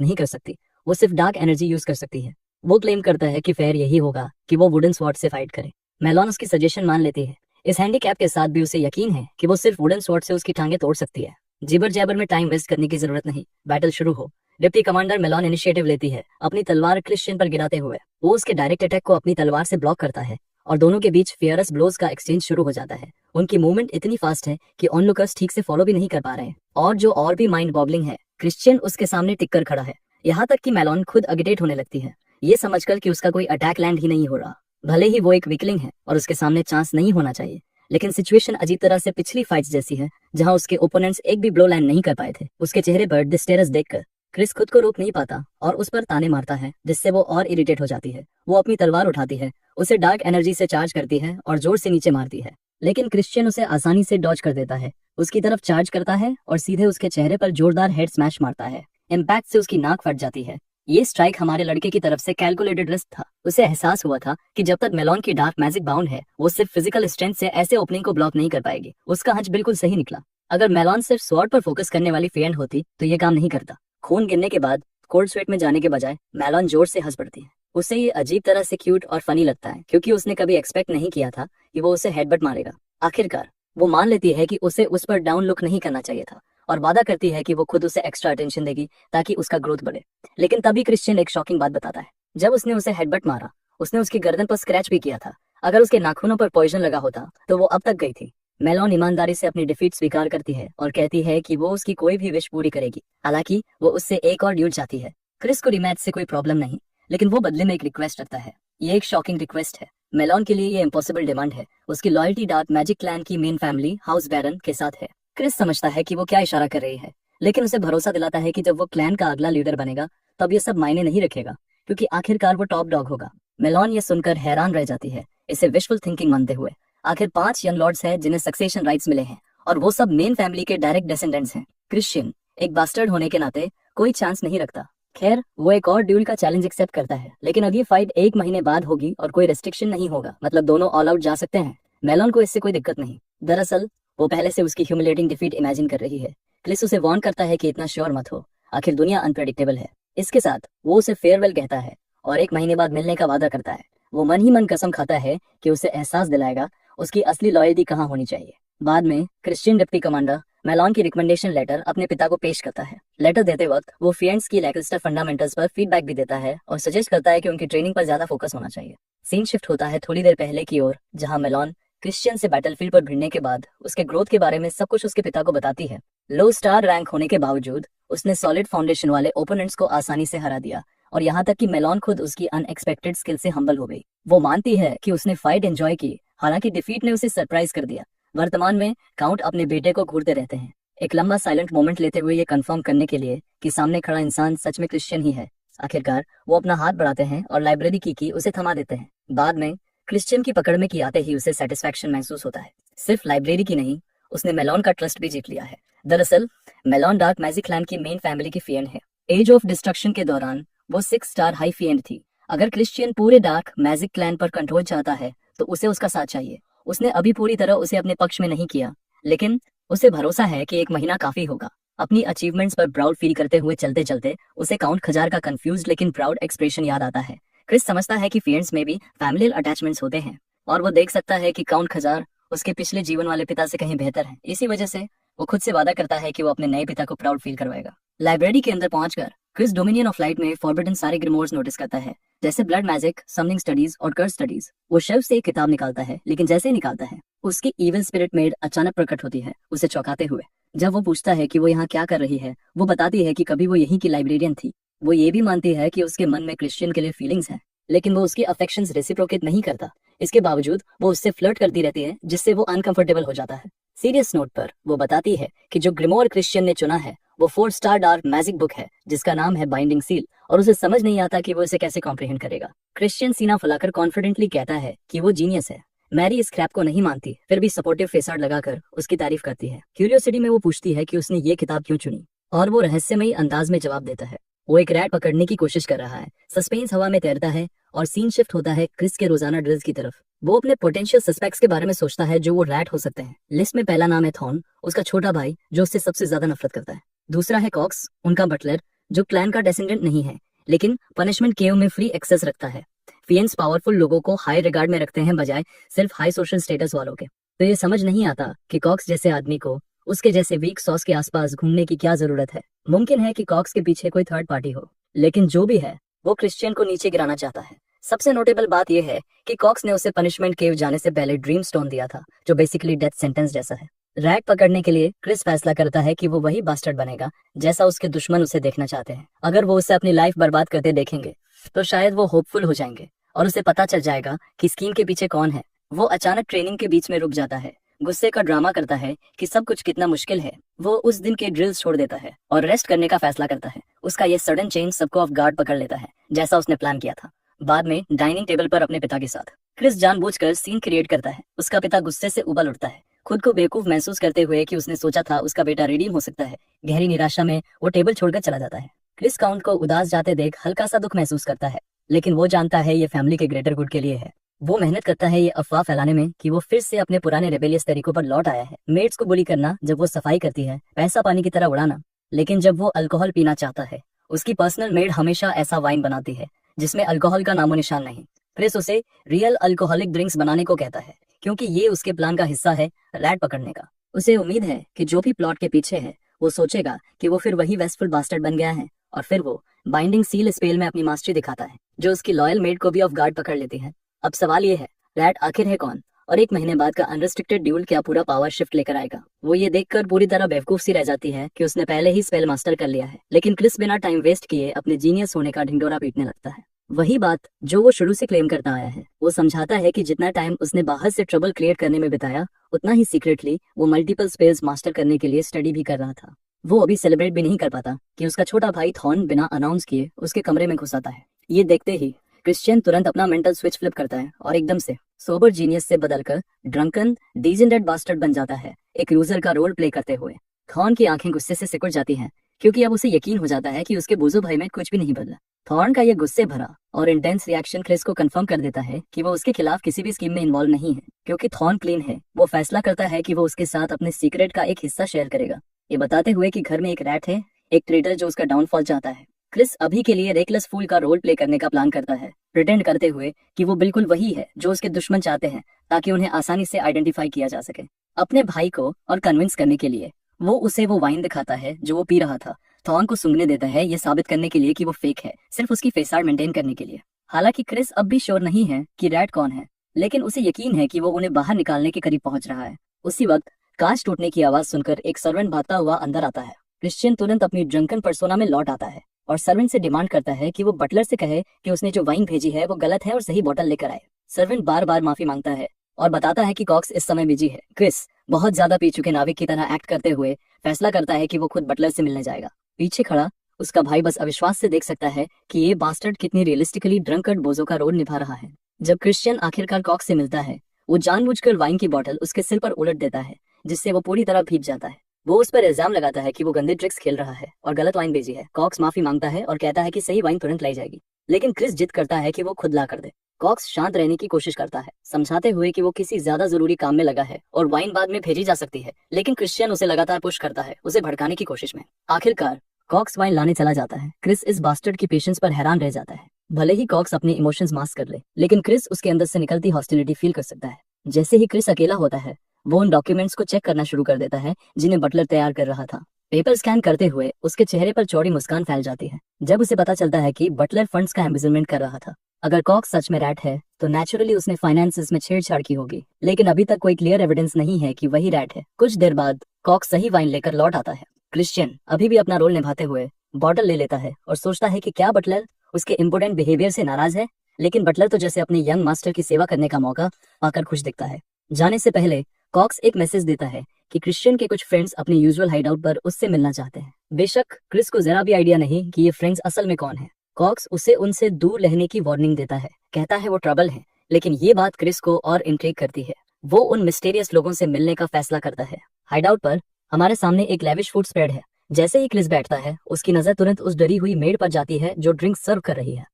नहीं कर सकती। वो सिर्फ डार्क एनर्जी यूज कर सकती है। वो क्लेम करता है कि फेयर यही होगा कि वो वुडन स्वॉर्ड से फाइट करे। मेलॉन उसकी सजेशन मान लेती है। इस हैंडीकैप के साथ भी उसे यकीन है कि वो सिर्फ वुडन स्वॉर्ड से उसकी टांगे तोड़ सकती है। जिबर जैबर में टाइम वेस्ट करने की जरूरत नहीं, बैटल शुरू हो। डिप्टी कमांडर मेलॉन इनिशिएटिव लेती है, अपनी तलवार क्रिश्चियन पर गिराते हुए। वो उसके डायरेक्ट अटैक को अपनी तलवार से ब्लॉक करता है और दोनों के बीच फियरस ब्लोज का एक्सचेंज शुरू हो जाता है। उनकी मूवमेंट इतनी फास्ट है कि ऑनलुकर्स ठीक से फॉलो भी नहीं कर पा रहे हैं, और जो और भी माइंड बॉबलिंग है, क्रिश्चियन उसके सामने टिक कर खड़ा है। यहाँ तक कि मेलॉन खुद अगिटेट होने लगती है। ये समझकर कि उसका कोई अटैक लैंड ही नहीं हो रहा। भले ही वो एक वीकलिंग है और उसके सामने चांस नहीं होना चाहिए, लेकिन सिचुएशन अजीब तरह से पिछली फाइट्स जैसी है जहां उसके ओपोनेंट्स एक भी ब्लो लैंड नहीं कर पाए थे। उसके चेहरे पर डिस्टेरस देखकर क्रिस खुद को रोक नहीं पाता और उस पर ताने मारता है, जिससे वो और इरिटेट हो जाती है। वो अपनी तलवार उठाती है, उसे डार्क एनर्जी से चार्ज करती है और जोर से नीचे मारती है, लेकिन क्रिश्चियन उसे आसानी से डॉज कर देता है। उसकी तरफ चार्ज करता है और सीधे उसके चेहरे पर जोरदार हेड स्मैश मारता है। इम्पैक्ट से उसकी नाक फट जाती है। ये स्ट्राइक हमारे लड़के की तरफ से कैलकुलेटेड रिस्क था। उसे एहसास हुआ था कि जब तक मेलॉन की डार्क मैजिक बाउंड है, वो सिर्फ फिजिकल स्ट्रेंथ से ऐसे ओपनिंग को ब्लॉक नहीं कर पाएगी। उसका हंच बिल्कुल सही निकला। अगर मेलॉन सिर्फ स्वॉर्ड पर फोकस करने वाली फिएंड होती तो ये काम नहीं करता। खून गिरने के बाद कोल्ड स्वेट में जाने के बजाय मेलॉन जोर से हंस पड़ती है। उसे ये अजीब तरह से क्यूट और फनी लगता है, क्योंकि उसने कभी एक्सपेक्ट नहीं किया था कि वो उसे हेडबट मारेगा। आखिरकार वो मान लेती है कि उसे उस पर डाउन लुक नहीं करना चाहिए था और वादा करती है कि वो खुद उसे एक्स्ट्रा अटेंशन देगी ताकि उसका ग्रोथ बढ़े। लेकिन तभी क्रिश्चियन एक शॉकिंग बात बताता है। जब उसने उसे हेडबट मारा, उसने उसकी गर्दन पर स्क्रैच भी किया था। अगर उसके नाखूनों पर पॉइजन लगा होता तो वो अब तक गई थी। मेलॉन ईमानदारी से अपनी डिफीट स्वीकार करती है और कहती है कि वो उसकी कोई भी विश पूरी करेगी। हालांकि वो उससे एक और ड्यूड चाहती है। क्रिस को रिमैच से कोई प्रॉब्लम नहीं, लेकिन वो बदले में एक रिक्वेस्ट रखता है। ये एक शॉकिंग रिक्वेस्ट है। मेलॉन के लिए ये इम्पॉसिबल डिमांड है। उसकी लॉयल्टी डार्क मैजिक क्लैन की मेन फैमिली हाउस बैरन के साथ है। क्रिस समझता है कि वो क्या इशारा कर रही है, लेकिन उसे भरोसा दिलाता है कि जब वो क्लैन का अगला लीडर बनेगा तब ये सब मायने नहीं रखेगा, क्योंकि आखिरकार वो टॉप डॉग होगा। मेलॉन ये सुनकर हैरान रह जाती है, इसे विशफुल थिंकिंग मानते हुए। आखिर 5 यंग लॉर्ड्स हैं जिन्हें सक्सेशन राइट्स मिले हैं और वो सब मेन फैमिली के डायरेक्ट डिसेंडेंट्स हैं। क्रिश्चियन एक बास्टर्ड होने के नाते कोई चांस नहीं रखता। खैर, वो एक और ड्यूल का चैलेंज एक्सेप्ट करता है, लेकिन अगली फाइट 1 महीने बाद होगी और कोई रेस्ट्रिक्शन नहीं होगा, मतलब दोनों ऑल आउट जा सकते हैं। मेलॉन को इससे कोई दिक्कत नहीं। दरअसल वो पहले से उसकी ह्यूमिलेटिंग डिफीट इमेजिन कर रही है। क्रिस उसे वार्न करता है कि इतना श्योर मत हो, आखिर दुनिया अनप्रेडिक्टेबल है। इसके साथ वो उसे फेयरवेल कहता है और 1 महीने बाद मिलने का वादा करता है। वो मन ही मन कसम खाता है कि उसे एहसास दिलाएगा उसकी असली लॉयल्टी कहाँ होनी चाहिए। बाद में क्रिश्चियन डिप्टी कमांडर मेलॉन की रिकमेंडेशन लेटर अपने पिता को पेश करता है। लेटर देते वक्त वो फिएंड्स की लैकलस्टर फंडामेंटल्स पर फीडबैक भी देता है और सजेस्ट करता है कि उनकी ट्रेनिंग पर ज्यादा फोकस होना चाहिए। सीन शिफ्ट होता है थोड़ी देर पहले की ओर, जहां मेलॉन क्रिश्चियन से बैटलफील्ड पर भिड़ने के बाद उसके ग्रोथ के बारे में सब कुछ उसके पिता को बताती है। लो स्टार रैंक होने के बावजूद उसने सॉलिड फाउंडेशन वाले ओपोनेंट्स को आसानी से हरा दिया और यहाँ तक कि मेलॉन खुद उसकी अनएक्सपेक्टेड स्किल से हम्बल हो गई। वो मानती है कि उसने फाइट एंजॉय की, हालांकि डिफीट ने उसे सरप्राइज कर दिया। वर्तमान में काउंट अपने बेटे को घूरते रहते हैं, एक लंबा साइलेंट मोमेंट लेते हुए ये कंफर्म करने के लिए कि सामने खड़ा इंसान सच में क्रिश्चियन ही है। आखिरकार वो अपना हाथ बढ़ाते हैं और लाइब्रेरी की उसे थमा देते हैं। बाद में क्रिश्चियन की पकड़ में की आते ही उसे सेटिस्फैक्शन महसूस होता है। सिर्फ लाइब्रेरी की नहीं, उसने मेलॉन का ट्रस्ट भी जीत लिया है। दरअसल मेलॉन डार्क मैजिक क्लैन की मेन फैमिली की फिएंड है। एज ऑफ डिस्ट्रक्शन के दौरान वो 6 स्टार हाई फिएंड थी। अगर क्रिश्चियन पूरे डार्क मैजिक क्लैन पर कंट्रोल चाहता है तो उसे उसका साथ चाहिए। उसने अभी पूरी तरह उसे अपने पक्ष में नहीं किया, लेकिन उसे भरोसा है कि 1 महीना काफी होगा। अपनी अचीवमेंट्स पर प्राउड फील करते हुए चलते चलते उसे काउंट खजार का कंफ्यूज्ड लेकिन प्राउड एक्सप्रेशन याद आता है। क्रिस समझता है कि फिएंड्स में भी फैमिलियल अटैचमेंट्स होते हैं और वो देख सकता है कि काउंट खजार उसके पिछले जीवन वाले पिता से कहीं बेहतर है। इसी वजह से वो खुद से वादा करता है कि वो अपने नए पिता को प्राउड फील करवाएगा। लाइब्रेरी के अंदर पहुंचकर क्रिस डोमिनियन ऑफ लाइट में फॉरबिडन सारे ग्रिमोर्स नोटिस करता है, जैसे ब्लड मैजिक, समनिंग स्टडीज और कर्स स्टडीज। वो शेल्फ से एक किताब निकालता है, लेकिन जैसे ही निकालता है उसकी इविल स्पिरिट मेड अचानक प्रकट होती है, उसे चौंकाते हुए। जब वो पूछता है कि वो यहाँ क्या कर रही है, वो बताती है कि कभी वो यहीं की लाइब्रेरियन थी। वो ये भी मानती है कि उसके मन में क्रिश्चियन के लिए फीलिंग्स हैं, लेकिन वो उसकी अफेक्शंस रेसिप्रोकेट नहीं करता। इसके बावजूद वो उससे फ्लर्ट करती रहती है, जिससे वो अनकंफर्टेबल हो जाता है। सीरियस नोट पर वो बताती है कि जो ग्रिमोर क्रिश्चियन ने चुना है वो 4 स्टार डार्क मैजिक बुक है, जिसका नाम है बाइंडिंग सील, और उसे समझ नहीं आता कि वो इसे कैसे कॉम्प्रिहेंड करेगा। क्रिश्चियन सीना फुलाकर कॉन्फिडेंटली कहता है कि वो जीनियस है। मैरी इस क्रैप को नहीं मानती, फिर भी सपोर्टिव फेसाड लगाकर उसकी तारीफ करती है। क्यूरियोसिटी में वो पूछती है कि उसने ये किताब क्यों चुनी, और वो रहस्यमयी अंदाज में जवाब देता है। वो एक रैट पकड़ने की कोशिश कर रहा है। सस्पेंस हवा में तैरता है और सीन शिफ्ट होता है क्रिस के रोजाना ड्रिल्स की तरफ। वो अपने पोटेंशियल सस्पेक्ट्स के बारे में सोचता है जो वो रैट हो सकते हैं। लिस्ट में पहला नाम है थॉर्न, उसका छोटा भाई जो उससे सबसे ज्यादा नफरत करता है। दूसरा है कॉक्स, उनका बटलर, जो क्लैन का डेसेंडेंट नहीं है, लेकिन पनिशमेंट केव में फ्री एक्सेस रखता है। फिएंड्स पावरफुल लोगों को हाई रिगार्ड में रखते हैं, बजाय सिर्फ हाई सोशल स्टेटस वालों के। तो ये समझ नहीं आता कि कॉक्स जैसे आदमी को उसके जैसे वीक सॉस के आसपास घूमने की क्या जरूरत है। मुमकिन है कि कॉक्स के पीछे कोई थर्ड पार्टी हो, लेकिन जो भी है वो क्रिश्चियन को नीचे गिराना चाहता है। सबसे नोटेबल बात यह है कि कॉक्स ने उसे पनिशमेंट केव जाने से पहले ड्रीम स्टोन दिया था, जो बेसिकली डेथ सेंटेंस जैसा है। रैट पकड़ने के लिए क्रिस फैसला करता है कि वो वही बास्टर्ड बनेगा जैसा उसके दुश्मन उसे देखना चाहते हैं। अगर वो उसे अपनी लाइफ बर्बाद करते देखेंगे तो शायद वो होपफुल हो जाएंगे और उसे पता चल जाएगा कि स्कीम के पीछे कौन है। वो अचानक ट्रेनिंग के बीच में रुक जाता है, गुस्से का ड्रामा करता है कि सब कुछ कितना मुश्किल है। वो उस दिन के ड्रिल्स छोड़ देता है और रेस्ट करने का फैसला करता है। उसका ये सडन चेंज सबको ऑफ गार्ड पकड़ लेता है, जैसा उसने प्लान किया था। बाद में डाइनिंग टेबल पर अपने पिता के साथ क्रिस जानबूझकर सीन क्रिएट करता है। उसका पिता गुस्से से उबल उठता है, खुद को बेवकूफ महसूस करते हुए कि उसने सोचा था उसका बेटा रिडीम हो सकता है। गहरी निराशा में वो टेबल छोड़कर चला जाता है। क्रिस काउंट को उदास जाते देख हल्का सा दुख महसूस करता है, लेकिन वो जानता है ये फैमिली के ग्रेटर गुड के लिए है। वो मेहनत करता है ये अफवाह फैलाने में कि वो फिर से अपने पुराने रेबेलियस तरीकों पर लौट आया है। मेड्स को बुली करना जब वो सफाई करती है, पैसा पानी की तरह उड़ाना। लेकिन जब वो अल्कोहल पीना चाहता है, उसकी पर्सनल मेड हमेशा ऐसा वाइन बनाती है जिसमें अल्कोहल का नामो निशान नहीं। क्रिस उसे रियल अल्कोहलिक ड्रिंक्स बनाने को कहता है, क्योंकि ये उसके प्लान का हिस्सा है रैट पकड़ने का। उसे उम्मीद है कि जो भी प्लॉट के पीछे है वो सोचेगा कि वो फिर वही वेस्टफुल बास्टर्ड बन गया है, और फिर वो बाइंडिंग सील स्पेल में अपनी मास्टरी दिखाता है, जो उसकी लॉयल मेड को भी ऑफ गार्ड पकड़ लेती है। अब सवाल ये है, रैट आखिर है कौन, और एक महीने बाद का अनरिस्ट्रिक्टेड ड्यूल क्या पूरा पावर शिफ्ट लेकर आएगा? वो ये देखकर पूरी तरह बेवकूफ सी रह जाती है कि उसने पहले ही स्पेल मास्टर कर लिया है। लेकिन क्रिस बिना टाइम वेस्ट किए अपने जीनियस होने का ढिंडोरा पीटने लगता है। वही बात जो वो शुरू से क्लेम करता आया है। वो समझाता है कि जितना टाइम उसने बाहर से ट्रबल क्लियर करने में बिताया, उतना ही सीक्रेटली वो मल्टीपल स्पेल्स मास्टर करने के लिए स्टडी भी कर रहा था। वो अभी सेलिब्रेट भी नहीं कर पाता कि उसका छोटा भाई थॉर्न बिना अनाउंस किए उसके कमरे में घुस आता है। ये देखते ही क्रिश्चियन तुरंत अपना मेंटल स्विच फ्लिप करता है और एकदम से सोबर जीनियस से बदलकर ड्रंकन डिजेंडेड बास्टर्ड बन जाता है, एक लूजर का रोल प्ले करते हुए। थॉर्न की आंखें गुस्से से सिकुड़ जाती हैं, क्योंकि अब उसे यकीन हो जाता है कि उसके बोझो भाई में कुछ भी नहीं बदला। थॉर्न का ये गुस्से भरा और इंटेंस रिएक्शन क्रिस को कंफर्म कर देता है कि वो उसके खिलाफ किसी भी स्कीम में इन्वॉल्व नहीं है, क्योंकि थॉर्न क्लीन है। वो फैसला करता है कि वो उसके साथ अपने सीक्रेट का एक हिस्सा शेयर करेगा, ये बताते हुए कि घर में एक रैट है, एक ट्रेडर जो उसका डाउनफॉल चाहता है। क्रिस अभी के लिए रेकलेस फूल का रोल प्ले करने का प्लान करता है, प्रिटेंड करते हुए कि वो बिल्कुल वही है जो उसके दुश्मन चाहते हैं, ताकि उन्हें आसानी से आइडेंटिफाई किया जा सके। अपने भाई को और कन्विंस करने के लिए वो उसे वो वाइन दिखाता है जो वो पी रहा था। थॉर्न को सूंघने देता है, ये साबित करने के लिए कि वो फेक है, सिर्फ उसकी फेसाड मेंटेन करने के लिए। हालांकि क्रिस अब भी श्योर नहीं है कि रैट कौन है, लेकिन उसे यकीन है कि वो उन्हें बाहर निकालने के करीब पहुंच रहा है। उसी वक्त कांच टूटने की आवाज सुनकर एक सर्वेंट भागता हुआ अंदर आता है। क्रिश्चियन तुरंत अपनी ड्रंकन पर्सोना में लौट आता है और सर्वेंट से डिमांड करता है कि वो बटलर से कहे कि उसने जो वाइन भेजी है वो गलत है और सही बोतल लेकर आए। सर्वेंट बार बार माफी मांगता है और बताता है कि कॉक्स इस समय बिजी है। क्रिस बहुत ज्यादा पी चुके नाविक की तरह एक्ट करते हुए फैसला करता है कि वो खुद बटलर से मिलने जाएगा। पीछे खड़ा उसका भाई बस अविश्वास से देख सकता है कि ये बास्टर्ड कितनी रियलिस्टिकली ड्रंकर्ड बोझो का रोल निभा रहा है। जब क्रिश्चियन आखिरकार कॉक्स से मिलता है, वो जानबूझकर वाइन की बोतल उसके सिर पर उलट देता है, जिससे वो पूरी तरह भीग जाता है। वो उस पर इल्जाम लगाता है कि वो गंदे ट्रिक्स खेल रहा है और गलत वाइन भेजी है। कॉक्स माफी मांगता है और कहता है कि सही वाइन तुरंत लाई जाएगी, लेकिन क्रिस जिद करता है कि वो खुद ला कर दे। कॉक्स शांत रहने की कोशिश करता है, समझाते हुए कि वो किसी ज्यादा जरूरी काम में लगा है और वाइन बाद में भेजी जा सकती है, लेकिन क्रिश्चियन उसे लगातार पुश करता है, उसे भड़काने की कोशिश में। आखिरकार कॉक्स वाइन लाने चला जाता है। क्रिस इस बास्टर्ड की पेशेंस पर हैरान रह जाता है। भले ही कॉक्स अपने इमोशंस मास्क कर ले, लेकिन क्रिस उसके अंदर से निकलती हॉस्टिलिटी फील कर सकता है। जैसे ही क्रिस अकेला होता है, वो उन डॉक्यूमेंट्स को चेक करना शुरू कर देता है जिन्हें बटलर तैयार कर रहा था। पेपर स्कैन करते हुए उसके चेहरे पर चौड़ी मुस्कान फैल जाती है, जब उसे पता चलता है कि बटलर फंड्स का एम्बिजलमेंट कर रहा था। अगर कॉक्स सच में रैट है, तो नेचुरली उसने फाइनेंसेस में छेड़छाड़ की होगी, लेकिन अभी तक कोई क्लियर एविडेंस नहीं है कि वही रैट है। कुछ देर बाद कॉक्स सही वाइन लेकर लौट आता है। क्रिश्चियन अभी भी अपना रोल निभाते हुए बॉटल ले लेता है और सोचता है कि क्या बटलर उसके इम्पोर्टेंट बिहेवियर से नाराज है, लेकिन बटलर तो जैसे अपने यंग मास्टर की सेवा करने का मौका पाकर खुश दिखता है। जाने से पहले कॉक्स एक मैसेज देता है कि क्रिश्चियन के कुछ फ्रेंड्स अपने यूजुअल हाइडआउट पर उससे मिलना चाहते हैं। बेशक क्रिस को जरा भी आइडिया नहीं कि ये फ्रेंड्स असल में कौन है। कॉक्स उसे उनसे दूर रहने की वार्निंग देता है, कहता है वो ट्रबल है, लेकिन ये बात क्रिस को और इंट्रिग करती है। वो उन मिस्टीरियस लोगों से मिलने का फैसला करता है। हाइडआउट पर हमारे सामने एक लेविश फूड स्प्रेड है। जैसे ही क्रिस बैठता है, उसकी नजर तुरंत उस डरी हुई मेड पर जाती है जो ड्रिंक सर्व कर रही है।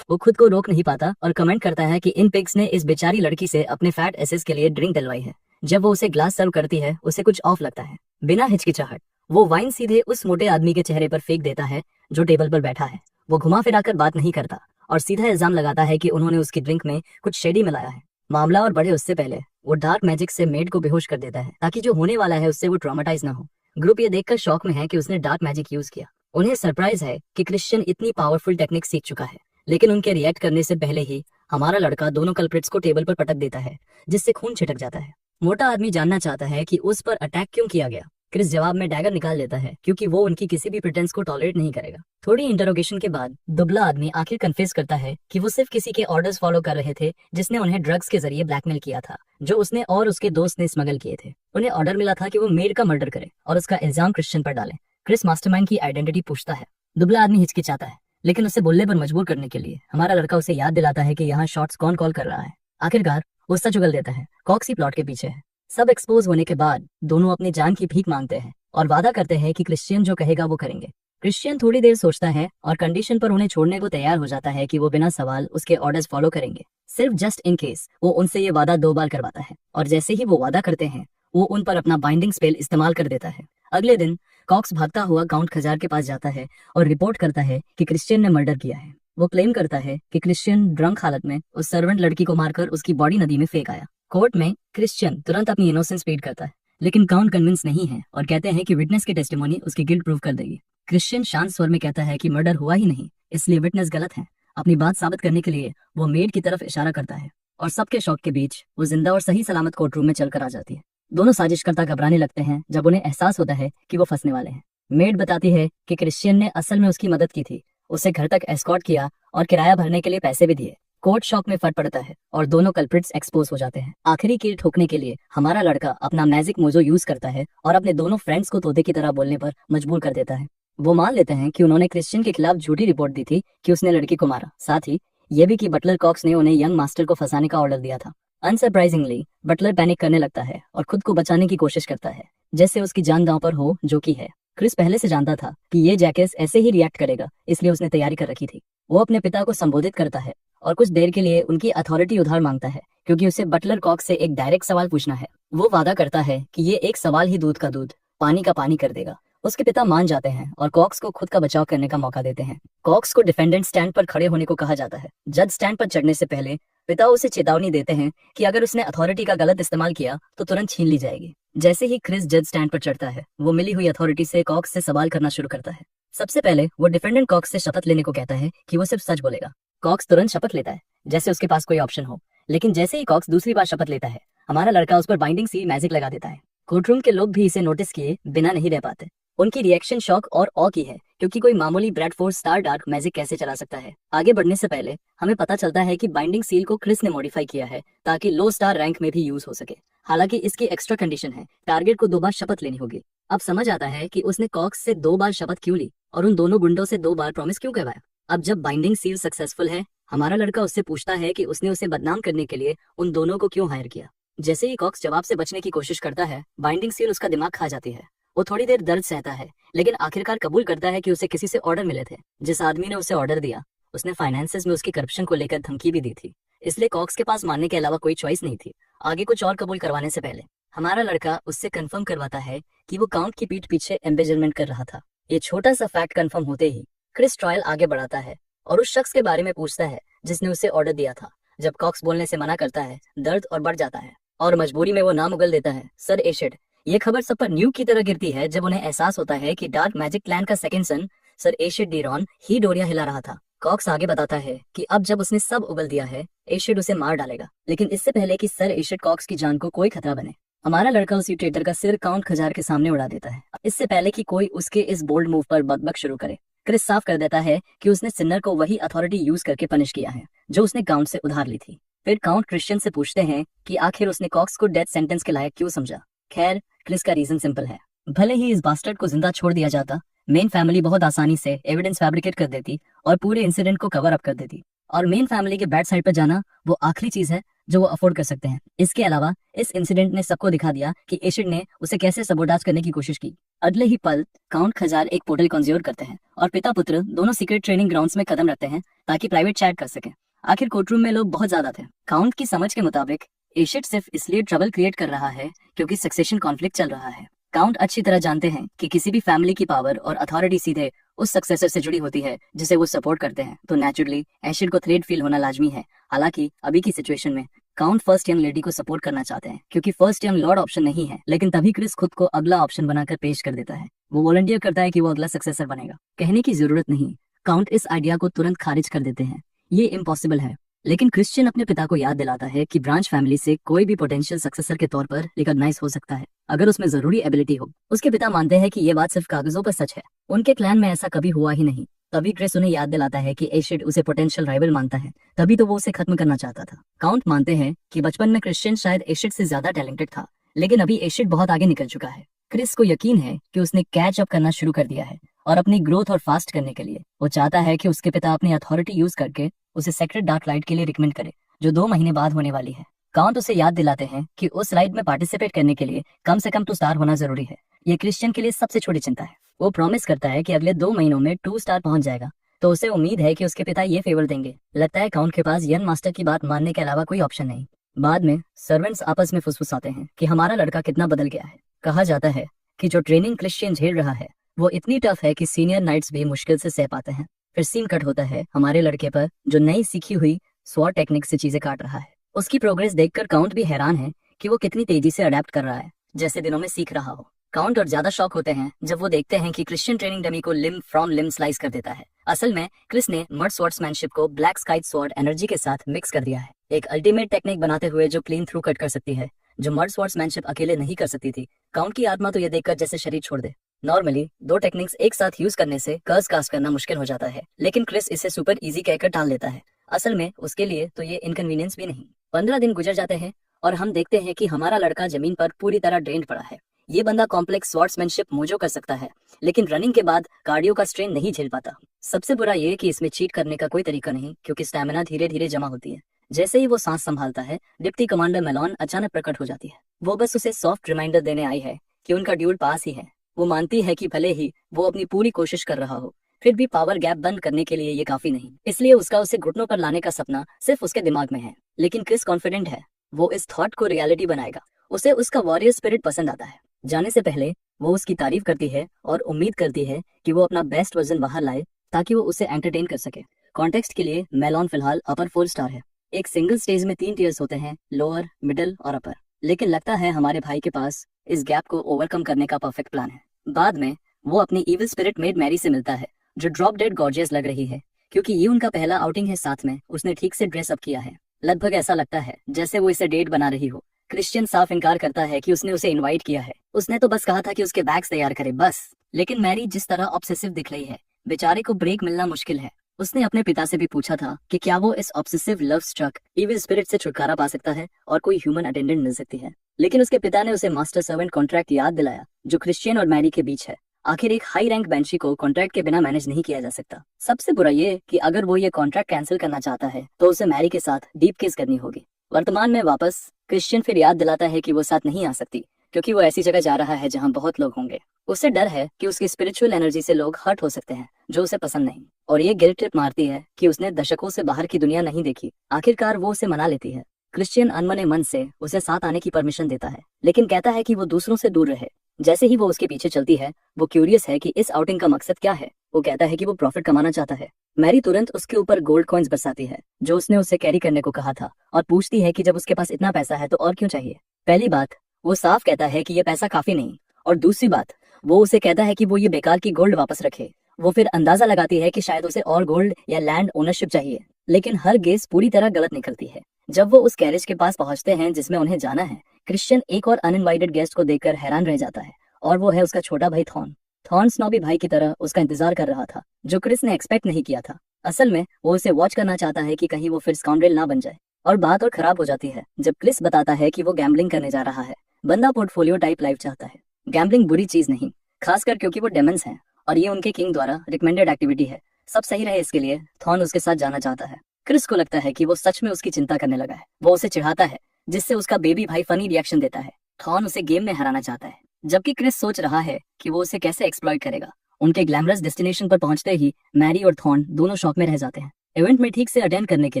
वो खुद को रोक नहीं पाता और कमेंट करता है कि इन पिग्स ने इस बेचारी लड़की से अपने फैट एसेस के लिए ड्रिंक दिलवाई है। जब वो उसे ग्लास सर्व करती है, उसे कुछ ऑफ लगता है। बिना हिचकिचाहट वो वाइन सीधे उस मोटे आदमी के चेहरे पर फेंक देता है जो टेबल पर बैठा है। वो घुमा फिराकर बात नहीं करता और सीधा इल्जाम लगाता है कि उन्होंने उसकी ड्रिंक में कुछ शेडी मिलाया है। मामला और बढ़े उससे पहले वो डार्क मैजिक से मेड को बेहोश कर देता है, ताकि जो होने वाला है उससे वो ट्रॉमेटाइज ना हो। ग्रुप ये देखकर शॉक में है कि उसने डार्क मैजिक यूज किया। उन्हें सरप्राइज है कि क्रिश्चियन इतनी पावरफुल टेक्निक सीख चुका है, लेकिन उनके रिएक्ट करने से पहले ही हमारा लड़का दोनों कल्प्रिट्स को टेबल पर पटक देता है, जिससे खून छिटक जाता है। मोटा आदमी जानना चाहता है कि उस पर अटैक क्यों किया गया। क्रिस जवाब में डैगर निकाल लेता है क्योंकि वो उनकी किसी भी प्रिटेंस को टॉलरेट नहीं करेगा। थोड़ी इंटरोगेशन के बाद दुबला आदमी आखिर कन्फेस करता है कि वो सिर्फ किसी के ऑर्डर्स फॉलो कर रहे थे जिसने उन्हें ड्रग्स के जरिए ब्लैकमेल किया था, जो उसने और उसके दोस्त ने स्मगल किए थे। उन्हें ऑर्डर मिला था कि वो मेड का मर्डर करे और उसका इल्जाम क्रिश्चियन पर डालें। क्रिस मास्टरमाइंड की आइडेंटिटी पूछता है। दुबला आदमी हिचकिचाता है, लेकिन उसे बोलने पर मजबूर करने के लिए हमारा लड़का उसे याद दिलाता है कि यहाँ शॉट्स कौन कॉल कर रहा है। आखिरकार वो सच उगल देता है, कॉक्स ही प्लॉट के पीछे है। सब एक्सपोज होने के बाद दोनों अपनी जान की भीख मांगते हैं और वादा करते हैं कि क्रिश्चियन जो कहेगा वो करेंगे। क्रिश्चियन थोड़ी देर सोचता है और कंडीशन पर उन्हें छोड़ने को तैयार हो जाता है कि वो बिना सवाल उसके ऑर्डर्स फॉलो करेंगे, सिर्फ जस्ट इन केस वो उनसे ये वादा 2 बार करवाता है। और जैसे ही वो वादा करते हैं वो उन पर अपना बाइंडिंग स्पेल इस्तेमाल कर देता है। अगले दिन कॉक्स भागता हुआ काउंट खजार के पास जाता है और रिपोर्ट करता है कि क्रिश्चियन ने मर्डर किया है। वो क्लेम करता है कि क्रिश्चियन ड्रंक हालत में उस सर्वेंट लड़की को मारकर उसकी बॉडी नदी में फेंक आया। कोर्ट में क्रिश्चियन तुरंत अपनी इनोसेंस प्लीड करता है, लेकिन काउंट कन्विंस नहीं है और कहते हैं कि विटनेस की टेस्टिमोनी उसकी गिल्ट प्रूव कर देगी। क्रिश्चियन शांत स्वर में कहता है कि मर्डर हुआ ही नहीं, इसलिए विटनेस गलत है। अपनी बात साबित करने के लिए वो मेड की तरफ इशारा करता है और सबके शौक के बीच वो जिंदा और सही सलामत कोर्ट रूम में चलकर आ जाती है। दोनों साजिशकर्ता घबराने लगते हैं जब उन्हें एहसास होता है कि वो फंसने वाले हैं। मेड बताती है कि क्रिश्चियन ने असल में उसकी मदद की थी, उसे घर तक एस्कॉर्ट किया और किराया भरने के लिए पैसे भी दिए। कोर्ट शॉक में फट पड़ता है और दोनों कल्प्रिट्स एक्सपोज हो जाते हैं। आखिरी कील ठोकने के लिए हमारा लड़का अपना मैजिक मोजो यूज करता है और अपने दोनों फ्रेंड्स को तोते की तरह बोलने पर मजबूर कर देता है। वो मान लेते हैं कि उन्होंने क्रिश्चियन के खिलाफ झूठी रिपोर्ट दी थी कि उसने लड़की को मारा, साथ ही ये भी कि बटलर कॉक्स ने उन्हें यंग मास्टर को फंसाने का ऑर्डर दिया था। अनसरप्राइजिंगली बटलर पैनिक करने लगता है और खुद को बचाने की कोशिश करता है, जैसे उसकी जान दांव पर हो, जो कि है। क्रिस पहले से जानता था कि ये जैकेस ऐसे ही रिएक्ट करेगा, इसलिए उसने तैयारी कर रखी थी। वो अपने पिता को संबोधित करता है और कुछ देर के लिए उनकी अथॉरिटी उधार मांगता है क्योंकि उसे बटलर कॉक्स से एक डायरेक्ट सवाल पूछना है। वो वादा करता है कि ये एक सवाल ही दूध का दूध, पानी का पानी कर देगा। उसके पिता मान जाते हैं और कॉक्स को खुद का बचाव करने का मौका देते हैं। कॉक्स को डिफेंडेंट स्टैंड पर खड़े होने को कहा जाता है। जज स्टैंड पर चढ़ने से पहले पिता उसे चेतावनी देते हैं कि अगर उसने अथॉरिटी का गलत इस्तेमाल किया तो तुरंत छीन ली जाएगी। जैसे ही क्रिस जज स्टैंड पर चढ़ता है वो मिली हुई अथॉरिटी से कॉक्स से सवाल करना शुरू करता है। सबसे पहले वो डिफेंडेंट कॉक्स से शपथ लेने को कहता है कि वो सिर्फ सच बोलेगा। कॉक्स तुरंत शपथ लेता है जैसे उसके पास कोई ऑप्शन हो, लेकिन जैसे ही कॉक्स दूसरी बार शपथ लेता है हमारा लड़का उस पर बाइंडिंग सील मैजिक लगा देता है। कोर्टरूम के लोग भी इसे नोटिस किए बिना नहीं रह पाते। उनकी रिएक्शन शॉक और ऑ की है क्योंकि कोई मामूली ब्रैडफोर्ड स्टार डार्क मैजिक कैसे चला सकता है। आगे बढ़ने से पहले हमें पता चलता है कि बाइंडिंग सील को क्रिस ने मॉडिफाई किया है ताकि लो स्टार रैंक में भी यूज हो सके। हालांकि इसकी एक्स्ट्रा कंडीशन है, टारगेट को 2 बार शपथ लेनी होगी। अब समझ आता है कि उसने कॉक्स से 2 बार शपथ क्यों ली और उन दोनों गुंडों से 2 बार प्रॉमिस क्यों करवाया। अब जब बाइंडिंग सील सक्सेसफुल है हमारा लड़का उससे पूछता है कि उसने उसे बदनाम करने के लिए उन दोनों को क्यों हायर किया। जैसे ही कॉक्स जवाब से बचने की कोशिश करता है बाइंडिंग सील उसका दिमाग खा जाती है। वो थोड़ी देर दर्द सहता है लेकिन आखिरकार कबूल करता है कि उसे किसी से ऑर्डर मिले थे। जिस आदमी ने उसे ऑर्डर दिया उसने फाइनेंसेस में उसकी करप्शन को लेकर धमकी भी दी थी, इसलिए कॉक्स के पास मानने के अलावा कोई चॉइस नहीं थी। आगे कुछ और कबूल करवाने से पहले हमारा लड़का उससे कंफर्म करवाता है कि वो काउंट की पीठ पीछे एम्बेजरमेंट कर रहा था। ये छोटा सा फैक्ट कंफर्म होते ही क्रिस ट्रायल आगे बढ़ाता है और उस शख्स के बारे में पूछता है जिसने उसे ऑर्डर दिया था। जब कॉक्स बोलने से मना करता है दर्द और बढ़ जाता है और मजबूरी में वो नाम उगल देता है, सर एशिड। ये खबर सब पर न्यू की तरह गिरती है जब उन्हें एहसास होता है कि डार्क मैजिक क्लैन का सेकंड सन सर एशिड डीरॉन ही डोरिया हिला रहा था। कॉक्स आगे बताता है कि अब जब उसने सब उगल दिया है एशिड उसे मार डालेगा, लेकिन इससे पहले कि सर एशिड कॉक्स की जान को कोई खतरा बने हमारा लड़का उसी ट्रेटर का सिर काउंट खजार के सामने उड़ा देता है, इससे पहले कि कोई उसके इस बोल्ड मूव पर बकबक शुरू करे। क्रिस साफ कर देता है कि उसने सिन्नर को वही अथॉरिटी यूज करके पनिश किया है जो उसने काउंट से उधार ली थी। फिर काउंट क्रिश्चियन से पूछते हैं कि आखिर उसने कॉक्स को डेथ सेंटेंस के लायक क्यों समझा। खैर क्रिस का रीजन सिंपल है, भले ही इस बास्टर्ड को जिंदा छोड़ दिया जाता मेन फैमिली बहुत आसानी से एविडेंस फैब्रिकेट कर देती और पूरे इंसिडेंट को कवर अप कर देती, और मेन फैमिली के बैड साइड पर जाना वो आखिरी चीज है जो वो अफोर्ड कर सकते हैं। इसके अलावा इस इंसिडेंट ने सबको दिखा दिया कि एशिड ने उसे कैसे सबोटाज करने की कोशिश की। अगले ही पल काउंट खजार एक पोर्टल कंज्यूर करते हैं और पिता पुत्र दोनों सीक्रेट ट्रेनिंग ग्राउंड्स में कदम रखते हैं ताकि प्राइवेट चैट कर सके। आखिर कोर्टरूम में लोग बहुत ज्यादा थे। काउंट की समझ के मुताबिक एशिड सिर्फ इसलिए ट्रबल क्रिएट कर रहा है क्योंकि सक्सेशन कॉन्फ्लिक्ट चल रहा है। काउंट अच्छी तरह जानते हैं कि किसी भी फैमिली की पावर और अथॉरिटी सीधे उस सक्सेसर से जुड़ी होती है जिसे वो सपोर्ट करते हैं, तो नेचुरली एशिड को थ्रेड फील होना लाजमी है। हालांकि अभी की सिचुएशन में काउंट फर्स्ट यंग लेडी को सपोर्ट करना चाहते हैं क्योंकि फर्स्ट यंग लॉर्ड ऑप्शन नहीं है, लेकिन तभी क्रिस खुद को अगला ऑप्शन बनाकर पेश कर देता है। वो वॉलंटियर करता है कि वो अगला सक्सेसर बनेगा। कहने की जरूरत नहीं, काउंट इस आइडिया को तुरंत खारिज कर देते हैं। ये इम्पॉसिबल है। लेकिन क्रिश्चियन अपने पिता को याद दिलाता है कि ब्रांच फैमिली से कोई भी पोटेंशियल सक्सेसर के तौर पर रिकॉग्नाइज हो सकता है अगर उसमें जरूरी एबिलिटी हो। उसके पिता मानते हैं कि ये बात सिर्फ कागजों पर सच है, उनके क्लैन में ऐसा कभी हुआ ही नहीं। तभी क्रिस उन्हें याद दिलाता है कि एशिड उसे पोटेंशियल राइवल मानता है, तभी तो वो उसे खत्म करना चाहता था। काउंट मानते हैं कि बचपन में क्रिश्चियन शायद एशिड से ज्यादा टैलेंटेड था, लेकिन अभी एशिड बहुत आगे निकल चुका है। क्रिस को यकीन है कि उसने कैच अप करना शुरू कर दिया है और अपनी ग्रोथ और फास्ट करने के लिए वो चाहता है कि उसके पिता अपनी अथॉरिटी यूज करके उसे सेक्रेट डार्क राइड के लिए रिकमेंड करे, जो 2 महीने बाद होने वाली है। काउंट उसे याद दिलाते हैं कि उस राइड में पार्टिसिपेट करने के लिए कम से कम 2 स्टार होना जरूरी है। ये क्रिश्चियन के लिए सबसे छोटी चिंता है। वो प्रॉमिस करता है कि अगले 2 महीनों में 2 स्टार पहुंच जाएगा, तो उसे उम्मीद है कि उसके पिता ये फेवर देंगे। लगता है काउंट के पास यंग मास्टर की बात मानने के अलावा कोई ऑप्शन नहीं। बाद में सर्वेंट्स आपस में फुसफुसाते हैं कि हमारा लड़का कितना बदल गया है। कहा जाता है कि जो ट्रेनिंग क्रिश्चियन झेल रहा है वो इतनी टफ है कि सीनियर नाइट्स भी मुश्किल से सह पाते हैं। फिर सीन कट होता है हमारे लड़के पर, जो नई सीखी हुई स्वॉर्ड टेक्निक से चीजें काट रहा है। उसकी प्रोग्रेस देखकर काउंट भी हैरान है कि वो कितनी तेजी से अडेप्ट कर रहा है, जैसे दिनों में सीख रहा हो। काउंट और ज्यादा शॉक होते हैं जब वो देखते हैं कि क्रिश्चियन ट्रेनिंग डमी को लिम्ब फ्रॉम लिम्ब स्लाइस कर देता है। असल में क्रिस ने मर्ड स्वॉर्ड्समैनशिप को ब्लैक स्काई स्वॉर्ड एनर्जी के साथ मिक्स कर दिया है, एक अल्टीमेट टेक्निक बनाते हुए जो क्लीन थ्रू कट कर सकती है, जो मर्ड स्वॉर्ड्समैनशिप अकेले नहीं कर सकती थी। काउंट की आत्मा तो ये देखकर जैसे शरीर छोड़ दे। नॉर्मली 2 टेक्निक्स एक साथ यूज करने से कर्स कास्ट करना मुश्किल हो जाता है, लेकिन क्रिस इसे सुपर इजी कहकर टाल देता है। असल में उसके लिए तो ये इनकन्वीनियंस भी नहीं। 15 दिन गुजर जाते हैं और हम देखते हैं कि हमारा लड़का जमीन पर पूरी तरह ड्रेन्ड पड़ा है। ये बंदा कॉम्प्लेक्स स्वॉर्ड्समैनशिप मोजो कर सकता है, लेकिन रनिंग के बाद कार्डियो का स्ट्रेन नहीं झेल पाता। सबसे बुरा ये कि इसमें चीट करने का कोई तरीका नहीं, क्योंकि स्टैमिना धीरे धीरे जमा होती है। जैसे ही वो सांस संभालता है, डिप्टी कमांडर मेलॉन अचानक प्रकट हो जाती है। वो बस उसे सॉफ्ट रिमाइंडर देने आई है कि उनका ड्यूल पास ही है। वो मानती है कि भले ही वो अपनी पूरी कोशिश कर रहा हो, फिर भी पावर गैप बंद करने के लिए ये काफी नहीं। इसलिए उसका उसे घुटनों पर लाने का सपना सिर्फ उसके दिमाग में है। लेकिन क्रिस कॉन्फिडेंट है वो इस थॉट को रियलिटी बनाएगा। उसे उसका वॉरियर स्पिरिट पसंद आता है। जाने से पहले वो उसकी तारीफ करती है और उम्मीद करती है कि वो अपना बेस्ट वर्जन बाहर लाए ताकि वो उसे एंटरटेन कर सके। कॉन्टेक्स्ट के लिए मेलॉन फिलहाल अपर 4 स्टार है। एक सिंगल स्टेज में 3 टीयर्स होते हैं, लोअर, मिडिल और अपर। लेकिन लगता है हमारे भाई के पास इस गैप को ओवरकम करने का परफेक्ट प्लान है। बाद में वो अपनी इविल स्पिरिट मेड मैरी से मिलता है, जो ड्रॉप डेड गॉर्जियस लग रही है। क्योंकि ये उनका पहला आउटिंग है साथ में, उसने ठीक से ड्रेस अप किया है। लगभग ऐसा लगता है जैसे वो इसे डेट बना रही हो। क्रिश्चियन साफ इनकार करता है कि उसने उसे इनवाइट किया है, उसने तो बस कहा था कि उसके बैग्स तैयार करे बस। लेकिन मैरी जिस तरह ऑब्सेसिव दिख रही है, बेचारे को ब्रेक मिलना मुश्किल है। उसने अपने पिता से भी पूछा था कि क्या वो इस obsessive love struck evil spirit से छुटकारा पा सकता है और कोई ह्यूमन अटेंडेंट मिल सकती है। लेकिन उसके पिता ने उसे मास्टर सर्वेंट कॉन्ट्रैक्ट याद दिलाया, जो क्रिश्चियन और मैरी के बीच है। आखिर एक हाई रैंक बेंची को कॉन्ट्रैक्ट के बिना मैनेज नहीं किया जा सकता। सबसे बुरा ये कि अगर वो ये कॉन्ट्रैक्ट कैंसिल करना चाहता है तो उसे मैरी के साथ डीप किस करनी होगी। वर्तमान में वापस क्रिश्चियन फिर याद दिलाता है कि वो साथ नहीं आ सकती, क्योंकि वो ऐसी जगह जा रहा है जहाँ बहुत लोग होंगे। उसे डर है कि उसकी स्पिरिचुअल एनर्जी से लोग हर्ट हो सकते हैं, जो उसे पसंद नहीं। और ये गिल्ट ट्रिप मारती है कि उसने दशकों से बाहर की दुनिया नहीं देखी। आखिरकार वो उसे मना लेती है। क्रिश्चियन अनमने मन से उसे साथ आने की परमिशन देता है, लेकिन कहता है कि वो दूसरों से दूर रहे। जैसे ही वो उसके पीछे चलती है, वो क्यूरियस है कि इस आउटिंग का मकसद क्या है। वो कहता है कि वो प्रॉफिट कमाना चाहता है। मैरी तुरंत उसके ऊपर गोल्ड कॉइन्स बरसाती है, जो उसने उसे कैरी करने को कहा था, और पूछती है कि जब उसके पास इतना पैसा है तो और क्यों चाहिए। पहली बात, वो साफ कहता है कि ये पैसा काफी नहीं, और दूसरी बात, वो उसे कहता है कि वो ये बेकार की गोल्ड वापस रखे। वो फिर अंदाजा लगाती है कि शायद उसे और गोल्ड या लैंड ओनरशिप चाहिए, लेकिन हर गेस पूरी तरह गलत निकलती है। जब वो उस कैरेज के पास पहुंचते हैं जिसमें उन्हें जाना है, क्रिश्चियन एक और अनइनवाइटेड गेस्ट को देखकर हैरान रह जाता है, और वो है उसका छोटा भाई थॉर्न। थॉर्न स्नॉबी भाई की तरह उसका इंतजार कर रहा था, जो क्रिस ने एक्सपेक्ट नहीं किया था। असल में वो उसे वॉच करना चाहता है कि कहीं वो फिर स्काउंड्रेल ना बन जाए। और बात और खराब हो जाती है जब क्रिस बताता है कि वो गैम्बलिंग करने जा रहा है। बंदा पोर्टफोलियो टाइप लाइफ चाहता है। गैम्बलिंग बुरी चीज नहीं, खासकर क्योंकि वो डेमंस हैं और ये उनके किंग द्वारा रिकमेंडेड एक्टिविटी है। सब सही रहे इसके लिए थॉर्न उसके साथ जाना चाहता है। क्रिस को लगता है कि वो सच में उसकी चिंता करने लगा है। वो उसे चिढ़ाता है, जिससे उसका बेबी भाई फनी रिएक्शन देता है। थॉर्न उसे गेम में हराना चाहता है, जबकि क्रिस सोच रहा है कि वो उसे कैसे एक्सप्लॉइट करेगा। उनके ग्लैमरस डेस्टिनेशन पर पहुंचते ही मैरी और थॉर्न दोनों शॉक में रह जाते हैं। इवेंट में ठीक से अटेंड करने के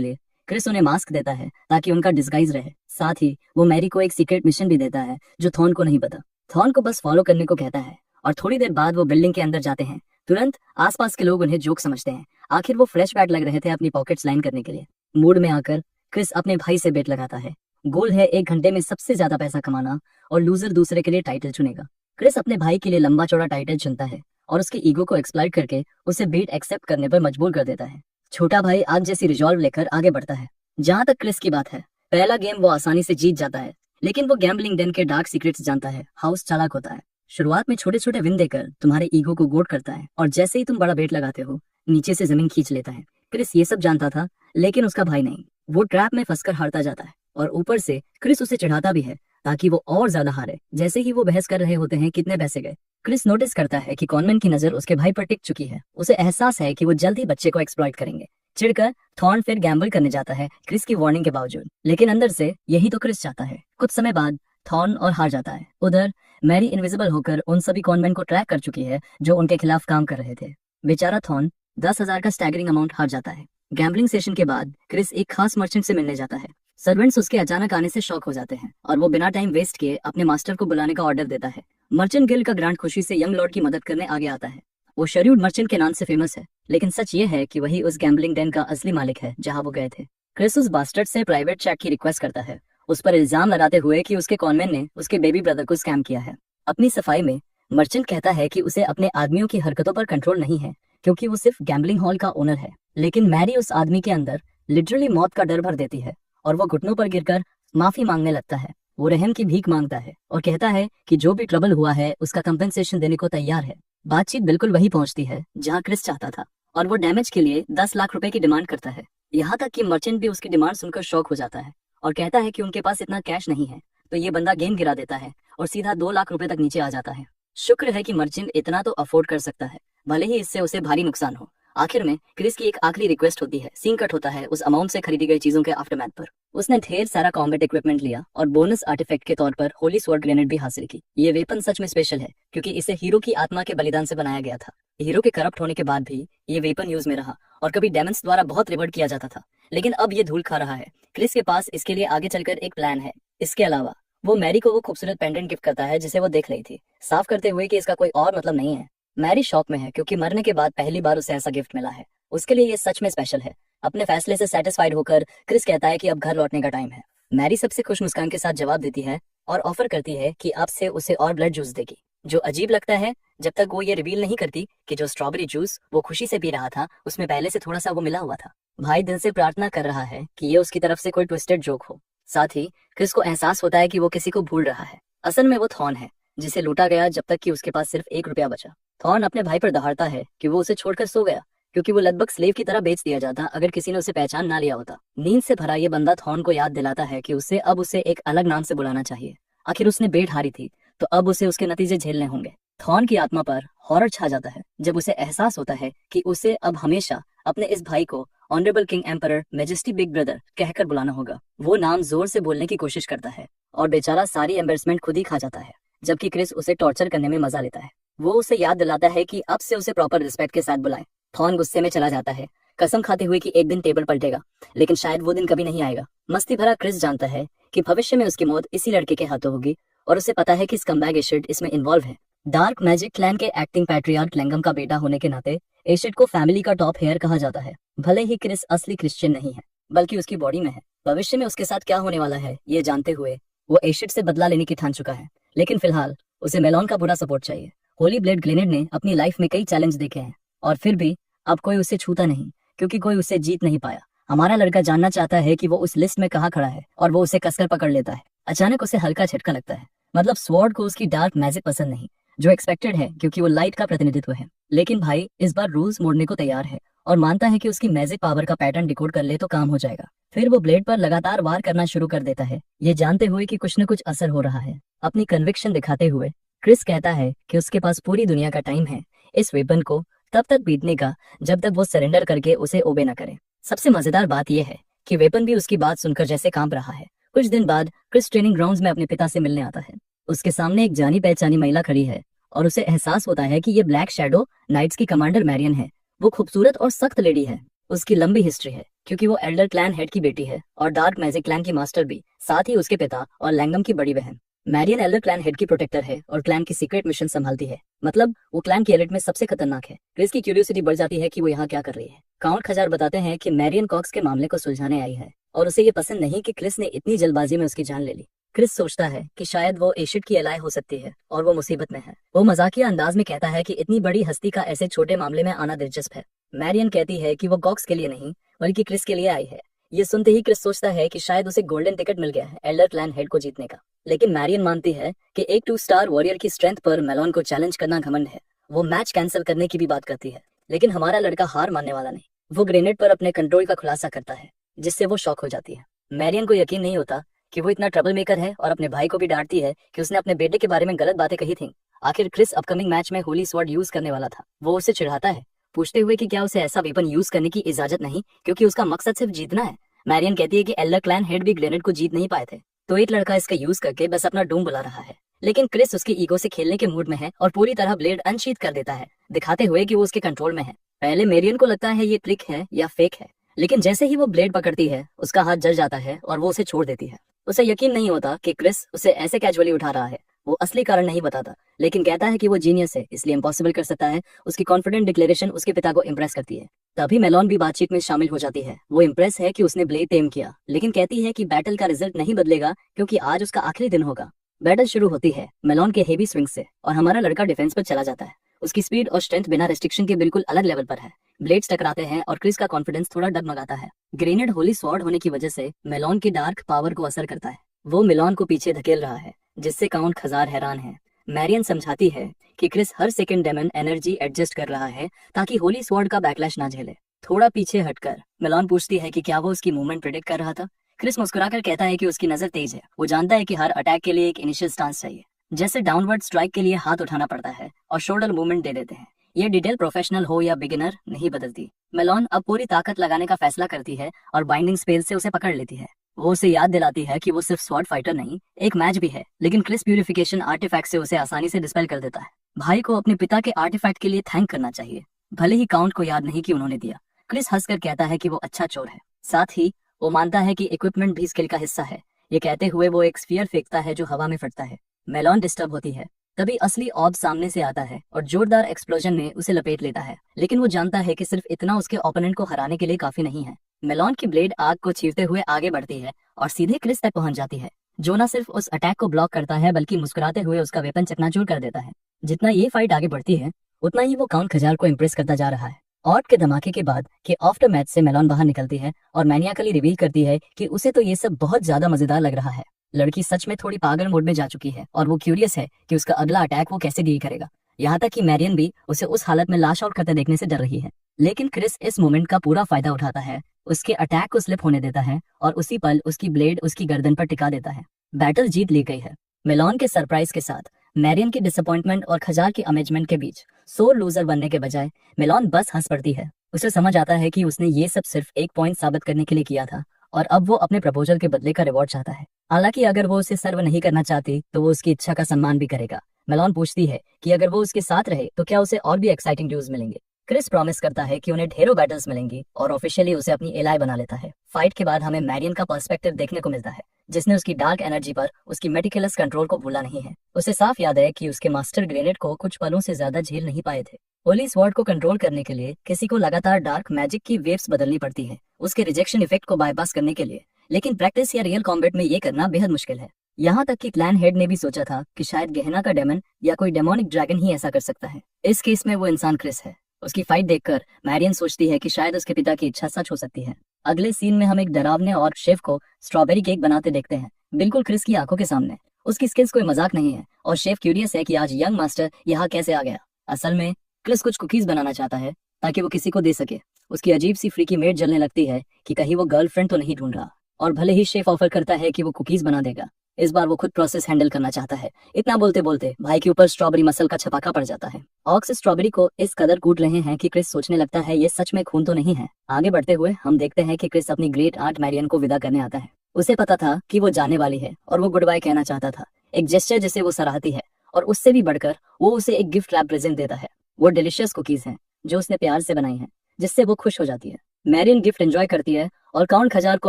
लिए क्रिस उन्हें मास्क देता है ताकि उनका डिस्गाइज रहे। साथ ही वो मैरी को एक सीक्रेट मिशन भी देता है जो थॉर्न को नहीं पता। थॉर्न को बस फॉलो करने को कहता है, और थोड़ी देर बाद वो बिल्डिंग के अंदर जाते हैं। तुरंत आसपास के लोग उन्हें जोक समझते हैं। आखिर वो फ्रेश बैट लग रहे थे अपनी पॉकेट्स लाइन करने के लिए। मूड में आकर क्रिस अपने भाई से बेट लगाता है। गोल है 1 घंटे में सबसे ज्यादा पैसा कमाना, और लूजर दूसरे के लिए टाइटल चुनेगा। क्रिस अपने भाई के लिए लंबा चौड़ा टाइटल चुनता है और उसके ईगो को एक्सप्लॉइट करके उसे बेट एक्सेप्ट करने पर मजबूर कर देता है। छोटा भाई आग जैसी रिजॉल्व लेकर आगे बढ़ता है। जहाँ तक क्रिस की बात है, पहला गेम वो आसानी से जीत जाता है, लेकिन वो गैम्बलिंग den के डार्क सीक्रेट्स जानता है। हाउस चालाक होता है, शुरुआत में छोटे छोटे विन देकर तुम्हारे ईगो को गोट करता है, और जैसे ही तुम बड़ा बेट लगाते हो नीचे से जमीन खींच लेता है। क्रिस ये सब जानता था, लेकिन उसका भाई नहीं। वो ट्रैप में फंसकर हारता जाता है, और ऊपर से क्रिस उसे चढ़ाता भी है ताकि वो और ज्यादा हारे। जैसे ही वो बहस कर रहे होते हैं कितने पैसे गए, क्रिस नोटिस करता है कि कॉनमैन की नजर उसके भाई पर टिक चुकी है। उसे एहसास है कि वो जल्द ही बच्चे को एक्सप्लॉइट करेंगे। चिढ़कर थॉर्न फिर गैम्बल करने जाता है क्रिस की वार्निंग के बावजूद, लेकिन अंदर से यही तो क्रिस चाहता है। कुछ समय बाद थॉर्न और हार जाता है। उधर मैरी इनविजिबल होकर उन सभी कॉनमैन को ट्रैक कर चुकी है जो उनके खिलाफ काम कर रहे थे। बेचारा थॉर्न 10,000 का स्टैगरिंग अमाउंट हार जाता है। गैम्बलिंग सेशन के बाद क्रिस एक खास मर्चेंट से मिलने जाता है। सर्वेंट्स उसके अचानक आने से शॉक हो जाते हैं, और वो बिना टाइम वेस्ट किए अपने मास्टर को बुलाने का ऑर्डर देता है। मर्चेंट गिल्ड का ग्रांट खुशी से यंग लॉर्ड की मदद करने आगे आता है। वो शरीउड मर्चेंट के नाम से फेमस है, लेकिन सच ये है कि वही उस गैम्बलिंग den का असली मालिक है जहां वो गए थे। क्रिस उस बास्टर्ड से प्राइवेट चेक की रिक्वेस्ट करता है, उस पर इल्जाम लगाते हुए कि उसके कॉनमैन ने उसके बेबी ब्रदर को स्कैम किया है। अपनी सफाई में मर्चेंट कहता है कि उसे अपने आदमियों की हरकतों पर कंट्रोल नहीं है, क्योंकि वो सिर्फ गैम्बलिंग हॉल का ओनर है। लेकिन मैरी उस आदमी के अंदर लिटरली मौत का डर भर देती है, और वो घुटनों पर गिरकर माफी मांगने लगता है। वो रहम की भीख मांगता है और कहता है कि जो भी ट्रबल हुआ है उसका कंपेंसेशन देने को तैयार है। बातचीत बिल्कुल वही पहुंचती है जहां क्रिस चाहता था, और वो डैमेज के लिए 10 लाख रुपए की डिमांड करता है। यहाँ तक कि मर्चेंट भी उसकी डिमांड सुनकर शॉक हो जाता है और कहता है कि उनके पास इतना कैश नहीं है। तो ये बंदा गेम गिरा देता है और सीधा 2 लाख रुपए तक नीचे आ जाता है। शुक्र है कि मर्चेंट इतना तो अफोर्ड कर सकता है, भले ही इससे उसे भारी नुकसान हो। आखिर में क्रिस की एक आखिरी रिक्वेस्ट होती है। सीन कट होता है उस अमाउंट से खरीदी गई चीजों के आफ्टरमैथ पर। उसने ढेर सारा कॉम्बैट इक्विपमेंट लिया और बोनस आर्टिफैक्ट के तौर पर होली स्वॉर्ड ग्रेनेड भी हासिल की। ये वेपन सच में स्पेशल है, क्योंकि इसे हीरो की आत्मा के बलिदान से बनाया गया था। हीरो के करप्ट होने के बाद भी ये वेपन यूज में रहा, और कभी डेमंस द्वारा बहुत रिवर्ड किया जाता था, लेकिन अब ये धूल खा रहा है। क्रिस के पास इसके लिए आगे चलकर एक प्लान है। इसके अलावा वो मैरी को वो खूबसूरत पेंडेंट गिफ्ट करता है जिसे वो देख रही थी, साफ करते हुए कि इसका कोई और मतलब नहीं है। मैरी शॉक में है, क्योंकि मरने के बाद पहली बार उसे ऐसा गिफ्ट मिला है। उसके लिए ये सच में स्पेशल है। अपने फैसले से सेटिस्फाइड होकर क्रिस कहता है कि अब घर लौटने का टाइम है। मैरी सबसे खुश मुस्कान के साथ जवाब देती है और ऑफर करती है कि अब से उसे और ब्लड जूस देगी, जो अजीब लगता है जब तक वो ये रिवील नहीं करती कि जो स्ट्रॉबेरी जूस वो खुशी से पी रहा था उसमें पहले से थोड़ा सा वो मिला हुआ था। भाई दिल से प्रार्थना कर रहा है कि ये उसकी तरफ से कोई ट्विस्टेड जोक हो। साथ ही क्रिस को एहसास होता है कि वो किसी को भूल रहा है। असल में वो थॉर्न है, जिसे लूटा गया जब तक कि उसके पास सिर्फ 1 रुपया बचा। थॉर्न अपने भाई पर दहाड़ता है कि वो उसे छोड़कर सो गया, क्योंकि वो लगभग स्लेव की तरह बेच दिया जाता अगर किसी ने उसे पहचान ना लिया होता। नींद से भरा ये बंदा थॉर्न को याद दिलाता है कि उसे अब उसे एक अलग नाम से बुलाना चाहिए। आखिर उसने बेट हारी थी, तो अब उसे उसके नतीजे झेलने होंगे। थॉर्न की आत्मा पर हॉरर छा जाता है जब उसे एहसास होता है कि उसे अब हमेशा अपने इस भाई को honourable king emperor majesty big brother कहकर बुलाना होगा। वो नाम जोर से बोलने की कोशिश करता है और बेचारा सारी एम्बेरसमेंट खुद ही खा जाता है, जबकि क्रिस उसे टॉर्चर करने में मजा लेता है। वो उसे याद दिलाता है कि अब से उसे प्रॉपर रिस्पेक्ट के साथ बुलाए। थॉर्न गुस्से में चला जाता है, कसम खाते हुए कि एक दिन टेबल पलटेगा, लेकिन शायद वो दिन कभी नहीं आएगा। मस्ती भरा क्रिस जानता है कि भविष्य में उसकी मौत इसी लड़के के हाथों होगी, और उसे पता है कि स्कम्बैग एशिड इसमें इन्वॉल्व है। डार्क मैजिक क्लैन के एक्टिंग पैट्रियार्क लैंगम का बेटा होने के नाते एशिड को फैमिली का टॉप हेयर कहा जाता है। भले ही क्रिस असली क्रिश्चियन नहीं है, बल्कि उसकी बॉडी में है। भविष्य में उसके साथ क्या होने वाला है ये जानते हुए वो एशिड से बदला लेने की ठान चुका है, लेकिन फिलहाल उसे मेलॉन का पूरा सपोर्ट चाहिए। होली ब्लेड ग्रेनेड ने अपनी लाइफ में कई चैलेंज देखे हैं, और फिर भी अब कोई उसे छूता नहीं, क्योंकि कोई उसे जीत नहीं पाया। हमारा लड़का जानना चाहता है कि वो उस लिस्ट में कहाँ खड़ा है, और वो उसे कसकर पकड़ लेता है। अचानक उसे हल्का झटका लगता है, मतलब स्वॉर्ड को उसकी डार्क मैजिक पसंद नहीं, जो एक्सपेक्टेड है क्योंकि वो लाइट का प्रतिनिधित्व है। लेकिन भाई इस बार रूल्स मोड़ने को तैयार है और मानता है कि उसकी मैजिक पावर का पैटर्न डिकोड कर ले तो काम हो जाएगा। फिर वो ब्लेड पर लगातार वार करना शुरू कर देता है, ये जानते हुए कि कुछ न कुछ असर हो रहा है। अपनी कन्विक्शन दिखाते हुए क्रिस कहता है कि उसके पास पूरी दुनिया का टाइम है इस वेपन को तब तक बीतने का जब तक वो सरेंडर करके उसे ओबे न करे। सबसे मजेदार बात यह है कि वेपन भी उसकी बात सुनकर जैसे कांप रहा है। कुछ दिन बाद क्रिस ट्रेनिंग ग्राउंड्स में अपने पिता से मिलने आता है। उसके सामने एक जानी पहचानी महिला खड़ी है, और उसे एहसास होता है कि ये ब्लैक शैडो नाइट्स की कमांडर मैरियन है। वो खूबसूरत और सख्त लेडी है। उसकी लंबी हिस्ट्री है, क्योंकि वो एल्डर क्लैन हेड की बेटी है और डार्क मैजिक क्लैन की मास्टर भी, साथ ही उसके पिता और लैंगम की बड़ी बहन। मैरियन एल्डर क्लैन हेड की प्रोटेक्टर है और क्लैन की सीक्रेट मिशन संभालती है, मतलब वो क्लैन की एलिट में सबसे खतरनाक है। क्रिस की क्यूरियोसिटी बढ़ जाती है कि वो यहाँ क्या कर रही है। काउंट खजार बताते हैं कि मैरियन कॉक्स के मामले को सुलझाने आई है, और उसे ये पसंद नहीं कि क्रिस ने इतनी जल्दबाजी में उसकी जान ले ली। क्रिस सोचता है कि शायद वो एशिड की एलाय हो सकती है और वो मुसीबत में है। वो मजाकिया अंदाज में कहता है कि इतनी बड़ी हस्ती का ऐसे छोटे मामले में आना दिलचस्प है। मैरियन कहती है कि वो कॉक्स के लिए नहीं बल्कि क्रिस के लिए आई है, ये सुनते ही क्रिस सोचता है कि शायद उसे गोल्डन टिकट मिल गया है एल्डर क्लैन हेड को जीतने का। लेकिन मैरियन मानती है कि एक 2 स्टार वॉरियर की स्ट्रेंथ पर मेलॉन को चैलेंज करना घमंड है। वो मैच कैंसिल करने की भी बात करती है, लेकिन हमारा लड़का हार मानने वाला नहीं। वो ग्रेनेड पर अपने कंट्रोल का खुलासा करता है, जिससे वो शॉक हो जाती है। मैरियन को यकीन नहीं होता कि वो इतना ट्रबल मेकर है और अपने भाई को भी डांटती है कि उसने अपने बेटे के बारे में गलत बातें कही थी। आखिर क्रिस अपकमिंग मैच में होली स्वॉर्ड यूज करने वाला था। वो उसे चिढ़ाता है, पूछते हुए कि क्या उसे ऐसा वेपन यूज करने की इजाजत नहीं, क्योंकि उसका मकसद सिर्फ जीतना है। मैरियन कहती है कि एल्डर क्लैन हेड भी ग्रेनेड को जीत नहीं पाए थे, तो एक लड़का इसका यूज करके बस अपना डूम बुला रहा है। लेकिन क्रिस उसकी ईगो से खेलने के मूड में है और पूरी तरह ब्लेड अनशीथ कर देता है, दिखाते हुए कि वो उसके कंट्रोल में है। पहले मैरियन को लगता है ये ट्रिक है या फेक है, लेकिन जैसे ही वो ब्लेड पकड़ती है उसका हाथ जल जाता है और वो उसे छोड़ देती है। उसे यकीन नहीं होता कि क्रिस उसे ऐसे कैजुअली उठा रहा है। वो असली कारण नहीं बताता, लेकिन कहता है कि वो जीनियस है, इसलिए इम्पॉसिबल कर सकता है। उसकी कॉन्फिडेंट डिक्लेरेशन उसके पिता को इम्प्रेस करती है। तभी मेलॉन भी बातचीत में शामिल हो जाती है। वो इम्प्रेस है कि उसने ब्लेड टेम किया, लेकिन कहती है कि बैटल का रिजल्ट नहीं बदलेगा क्योंकि आज उसका आखिरी दिन होगा। बैटल शुरू होती है मेलॉन के हेवी स्विंग से और हमारा लड़का डिफेंस पर चला जाता है। उसकी स्पीड और स्ट्रेंथ बिना रेस्ट्रिक्शन के बिल्कुल अलग लेवल पर है। ब्लेड्स टकराते हैं और क्रिस का कॉन्फिडेंस थोड़ा डगमगाता है। ग्रेनेड होली स्वॉर्ड होने की वजह से मेलॉन की डार्क पावर को असर करता है। वो मेलॉन को पीछे धकेल रहा है, जिससे काउंट खजार हैरान है। मैरियन समझाती है कि क्रिस हर सेकंड डेमन एनर्जी एडजस्ट कर रहा है ताकि होली स्वॉर्ड का बैकलैश ना झेले। थोड़ा पीछे हटकर मेलॉन पूछती है कि क्या वो उसकी मूवमेंट प्रेडिक्ट कर रहा था। क्रिस मुस्कुराकर कहता है कि उसकी नजर तेज है। वो जानता है कि हर अटैक के लिए एक इनिशियल स्टांस चाहिए, जैसे डाउनवर्ड स्ट्राइक के लिए हाथ उठाना पड़ता है और शोल्डर मूवमेंट दे देते हैं। ये डिटेल प्रोफेशनल हो या बिगिनर नहीं बदलती। मेलॉन अब पूरी ताकत लगाने का फैसला करती है और बाइंडिंग स्पेल से उसे पकड़ लेती है। वो उसे याद दिलाती है कि वो सिर्फ स्वॉर्ड फाइटर नहीं, एक मैच भी है। लेकिन क्रिस प्यूरिफिकेशन आर्टिफैक्ट से उसे आसानी से डिस्पेल कर देता है। भाई को अपने पिता के आर्टिफैक्ट के लिए थैंक करना चाहिए, भले ही काउंट को याद नहीं कि उन्होंने दिया। क्रिस हंसकर कहता है कि वो अच्छा चोर है। साथ ही वो मानता है कि इक्विपमेंट भी स्किल का हिस्सा है। ये कहते हुए वो एक स्फीयर फेंकता है जो हवा में फटता है। मेलॉन डिस्टर्ब होती है। तभी असली ऑब सामने से आता है और जोरदार एक्सप्लोजन में उसे लपेट लेता है। लेकिन वो जानता है कि सिर्फ इतना उसके ओपोनेंट को हराने के लिए काफी नहीं है। मेलॉन की ब्लेड आग को चीरते हुए आगे बढ़ती है और सीधे क्रिस तक पहुंच जाती है, जो न सिर्फ उस अटैक को ब्लॉक करता है बल्कि मुस्कुराते हुए उसका वेपन चकनाचूर कर देता है। जितना ये फाइट आगे बढ़ती है उतना ही वो काउंट खजार को इम्प्रेस करता जा रहा है। ऑट के धमाके के बाद के आफ्टर मैच से मेलॉन बाहर निकलती है और मैनियाकली रिवील करती है कि उसे तो ये सब बहुत ज्यादा मजेदार लग रहा है। लड़की सच में थोड़ी पागल मोड में जा चुकी है और वो क्यूरियस है कि उसका अगला अटैक वो कैसे डील करेगा। यहाँ तक कि मैरियन भी उसे उस हालत में लाश आउट करते देखने से डर रही है। लेकिन क्रिस इस मोमेंट का पूरा फायदा उठाता है, उसके अटैक को स्लिप होने देता है और उसी पल उसकी ब्लेड उसकी गर्दन पर टिका देता है। बैटल जीत ली गई है। मेलॉन के सरप्राइज के साथ मैरियन की डिसअपॉइंटमेंट और खजार की अमेजमेंट के बीच सोर लूजर बनने के बजाय मेलॉन बस हंस पड़ती है। उसे समझ आता है कि उसने ये सब सिर्फ एक पॉइंट साबित करने के लिए किया था और अब वो अपने प्रपोजल के बदले का रिवॉर्ड चाहता है। हालांकि अगर वो उसे सर्व नहीं करना चाहती तो वो उसकी इच्छा का सम्मान भी करेगा। मेलॉन पूछती है कि अगर वो उसके साथ रहे तो क्या उसे और भी एक्साइटिंग न्यूज मिलेंगे। क्रिस प्रॉमिस करता है कि उन्हें ढेरों बैटल्स मिलेंगी और ऑफिशियली उसे अपनी एलाई बना लेता है। फाइट के बाद हमें मैरियन का पर्सपेक्टिव देखने को मिलता है, जिसने उसकी डार्क एनर्जी पर उसकी मेटिकुलस कंट्रोल को भूला नहीं है। उसे साफ याद है कि उसके मास्टर ग्रेनेड को कुछ पलों से ज्यादा झेल नहीं पाए थे। होली स्वॉर्ड को कंट्रोल करने के लिए किसी को लगातार डार्क मैजिक की वेव्स बदलनी पड़ती है, उसके रिजेक्शन इफेक्ट को बाईपास करने के लिए। लेकिन प्रैक्टिस या रियल कॉम्बैट में ये करना बेहद मुश्किल है। यहाँ तक कि क्लैन हेड ने भी सोचा था कि शायद गहना का डेमन या कोई डेमोनिक ड्रैगन ही ऐसा कर सकता है। इस केस में वो इंसान क्रिस है। उसकी फाइट देखकर मैरियन सोचती है कि शायद उसके पिता की इच्छा सच हो सकती है। अगले सीन में हम एक डरावने और शेफ को स्ट्रॉबेरी केक बनाते देखते हैं, बिल्कुल क्रिस की आंखों के सामने। उसकी स्किल्स कोई मजाक नहीं है और शेफ क्यूरियस है कि आज यंग मास्टर यहाँ कैसे आ गया। असल में क्रिस कुछ कुकीज बनाना चाहता है ताकि वो किसी को दे सके। उसकी अजीब सी फ्रीकी मेड जलने लगती है कि कहीं वो गर्लफ्रेंड तो नहीं ढूंढ रहा, और भले ही शेफ ऑफर करता है कि वो कुकीज बना देगा, इस बार वो खुद प्रोसेस हैंडल करना चाहता है। इतना बोलते बोलते भाई के ऊपर स्ट्रॉबेरी मसल का छपाका पड़ जाता है। ऑक्स स्ट्रॉबेरी को इस कदर कूट रहे हैं कि क्रिस सोचने लगता है ये सच में खून तो नहीं है। आगे बढ़ते हुए हम देखते हैं कि क्रिस अपनी ग्रेट आर्ट मैरियन को विदा करने आता है। उसे पता था कि वो जाने वाली है और वो गुड बाय कहना चाहता था, एक जेस्चर जिसे वो सराहती है। और उससे भी बढ़कर वो उसे एक गिफ्ट रैप प्रेजेंट देता है। वो डिलिशियस कुकीज हैं जो उसने प्यार से बनाई हैं, जिससे वो खुश हो जाती है। मैरियन गिफ्ट एंजॉय करती है और काउंट खजार को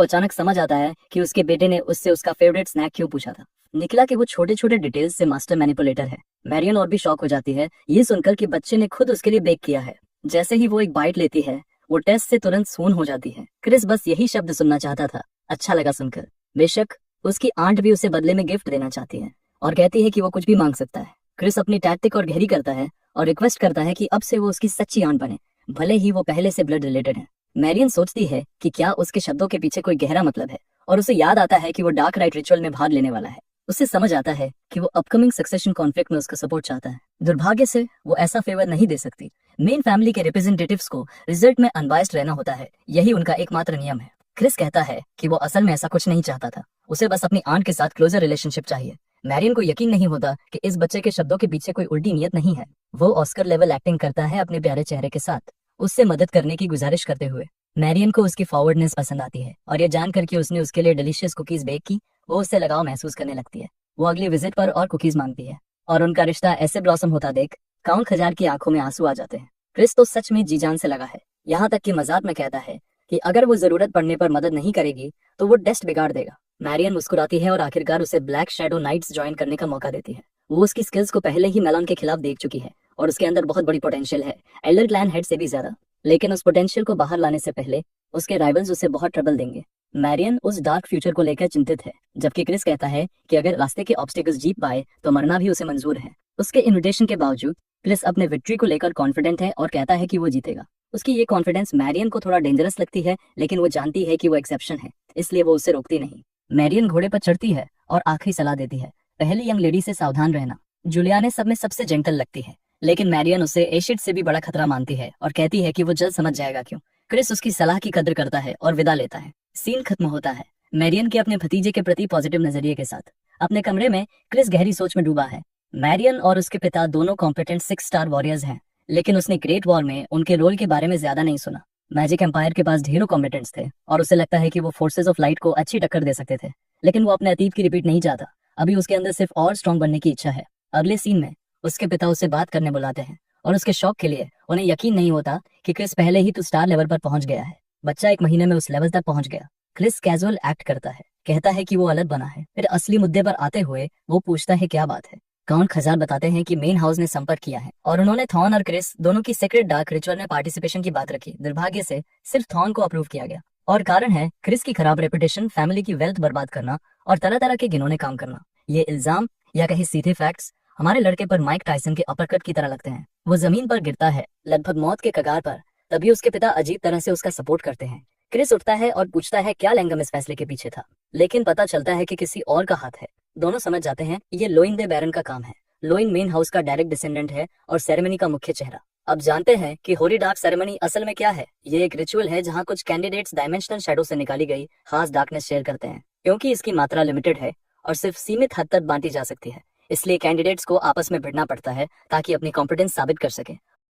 अचानक समझ आता है कि उसके बेटे ने उससे उसका फेवरेट स्नैक क्यों पूछा था। निकला कि वो छोटे छोटे डिटेल्स से मास्टर मैनिपुलेटर है। मैरियन और भी शॉक हो जाती है ये सुनकर कि बच्चे ने खुद उसके लिए बेक किया है। जैसे ही वो एक बाइट लेती है वो टेस्ट से तुरंत सून हो जाती है। क्रिस बस यही शब्द सुनना चाहता था, अच्छा लगा सुनकर। बेशक उसकी आंट भी उसे बदले में गिफ्ट देना चाहती है और कहती है कि वो कुछ भी मांग सकता है। क्रिस अपनी टैक्टिक और गहरी करता है और रिक्वेस्ट करता है कि अब से वो उसकी सच्ची आंट बने, भले ही वो पहले से ब्लड रिलेटेड है। मैरियन सोचती है कि क्या उसके शब्दों के पीछे कोई गहरा मतलब है, और उसे याद आता है कि वो डार्क राइट रिचुअल में भाग लेने वाला है। उसे समझ आता है कि वो अपकमिंग सक्सेशन कॉन्फ्लिक्ट में उसका सपोर्ट चाहता है। दुर्भाग्य से वो ऐसा फेवर नहीं दे सकती। मेन फैमिली के रिप्रेजेंटेटिव्स को रिजल्ट में अनबायस्ड रहना होता है, यही उनका एकमात्र नियम है। क्रिस कहता है कि वो असल में ऐसा कुछ नहीं चाहता था, उसे बस अपनी आंट के साथ क्लोजर रिलेशनशिप चाहिए। मैरियन को यकीन नहीं होता कि इस बच्चे के शब्दों के पीछे कोई उल्टी नियत नहीं है। वो ऑस्कर लेवल एक्टिंग करता है अपने प्यारे चेहरे के साथ, उससे मदद करने की गुजारिश करते हुए। मैरियन को उसकी फॉरवर्डनेस पसंद आती है, और ये जानकर कि उसने उसके लिए डिलीशियस कुकीज बेक की, वो उससे लगाव महसूस करने लगती है। वो अगली विजिट पर और कुकीज मांगती है, और उनका रिश्ता ऐसे ब्लॉसम होता देख काउंट खजार की आंखों में आंसू आ जाते हैं। क्रिस तो सच में जी जान से लगा है, यहाँ तक कि मजाक में कहता है कि अगर वो जरूरत पड़ने पर मदद नहीं करेगी तो वो टेस्ट बिगाड़ देगा। मैरियन मुस्कुराती है और आखिरकार उसे ब्लैक शैडो नाइट्स ज्वाइन करने का मौका देती है। वो उसकी स्किल्स को पहले ही मेलन के खिलाफ देख चुकी है, और उसके अंदर बहुत बड़ी पोटेंशियल है, एल्डर क्लैन हेड से भी ज्यादा। लेकिन उस पोटेंशियल को बाहर लाने से पहले उसके राइवल्स उसे बहुत ट्रबल देंगे। मैरियन उस डार्क फ्यूचर को लेकर चिंतित है, जबकि क्रिस कहता है कि अगर रास्ते के ऑब्स्टिकल्स जीत पाए तो मरना भी उसे मंजूर है। उसके इन्विटेशन के बावजूद क्रिस अपने विक्ट्री को लेकर कॉन्फिडेंट है और कहता है कि वो जीतेगा। उसकी ये कॉन्फिडेंस मैरियन को थोड़ा डेंजरस लगती है, लेकिन वो जानती है कि वो एक्सेप्शन है, इसलिए वो उससे रोकती नहीं। मैरियन घोड़े पर चढ़ती है और आखिरी सलाह देती है, पहली यंग लेडी से सावधान रहना। जुलियाने सब में सबसे जेंटल लगती है, लेकिन मैरियन उसे एशिड से भी बड़ा खतरा मानती है और कहती है कि वो जल्द समझ जाएगा क्यों। क्रिस उसकी सलाह की कदर करता है और विदा लेता है। सीन खत्म होता है मैरियन के अपने भतीजे के प्रति पॉजिटिव नजरिए के साथ। अपने कमरे में क्रिस गहरी सोच में डूबा है। मैरियन और उसके पिता दोनों कॉम्पिटेंट 6 स्टार वॉरियर्स हैं, लेकिन उसने ग्रेट वॉर में उनके रोल के बारे में ज्यादा नहीं सुना। मैजिक एम्पायर के पास ढेरों कॉम्पिटेंट्स थे और उसे लगता है कि वो फोर्सेस ऑफ लाइट को अच्छी टक्कर दे सकते थे, लेकिन वो अपने अतीत की रिपीट नहीं चाहता। अभी उसके अंदर सिर्फ और स्ट्रॉन्ग बनने की इच्छा है। अगले सीन में उसके पिता उसे बात करने बुलाते हैं, और उसके शौक के लिए उन्हें यकीन नहीं होता कि क्रिस पहले ही तो स्टार लेवल पर पहुंच गया है। बच्चा 1 महीने में उस लेवल तक पहुंच गया। क्रिस कैजुअल एक्ट करता है, कहता है कि वो अलग बना है। फिर असली मुद्दे पर आते हुए वो पूछता है क्या बात है। काउंट खजार बताते हैं कि मेन हाउस ने संपर्क किया है और उन्होंने थॉन और क्रिस दोनों की सीक्रेट डार्क रिचुअल में पार्टिसिपेशन की बात रखी। दुर्भाग्य से सिर्फ थॉन को अप्रूव किया गया, और कारण है क्रिस की खराब रेपुटेशन, फैमिली की वेल्थ बर्बाद करना और तरह तरह के घिनौने काम करना। ये इल्जाम या कहीं सीधे फैक्ट्स हमारे लड़के पर माइक टायसन के अपरकट की तरह लगते हैं। वो जमीन पर गिरता है, लगभग मौत के कगार पर, तभी उसके पिता अजीब तरह से उसका सपोर्ट करते हैं। क्रिस उठता है और पूछता है क्या लैंगम इस फैसले के पीछे था, लेकिन पता चलता है कि किसी और का हाथ है। दोनों समझ जाते हैं ये लोइन दे बैरन का काम है। लोइन मेन हाउस का डायरेक्ट डिसेंडेंट है और सेरेमनी का मुख्य चेहरा। अब जानते हैं कि होली डार्क सेरेमनी असल में क्या है। ये एक रिचुअल है जहाँ कुछ कैंडिडेट्स डायमेंशनल शैडो से निकाली गई खास डार्कनेस शेयर करते हैं। क्योंकि इसकी मात्रा लिमिटेड है और सिर्फ सीमित हद तक बांटी जा सकती है, इसलिए कैंडिडेट्स को आपस में भिड़ना पड़ता है ताकि अपनी कॉम्पिटेंस साबित कर सके।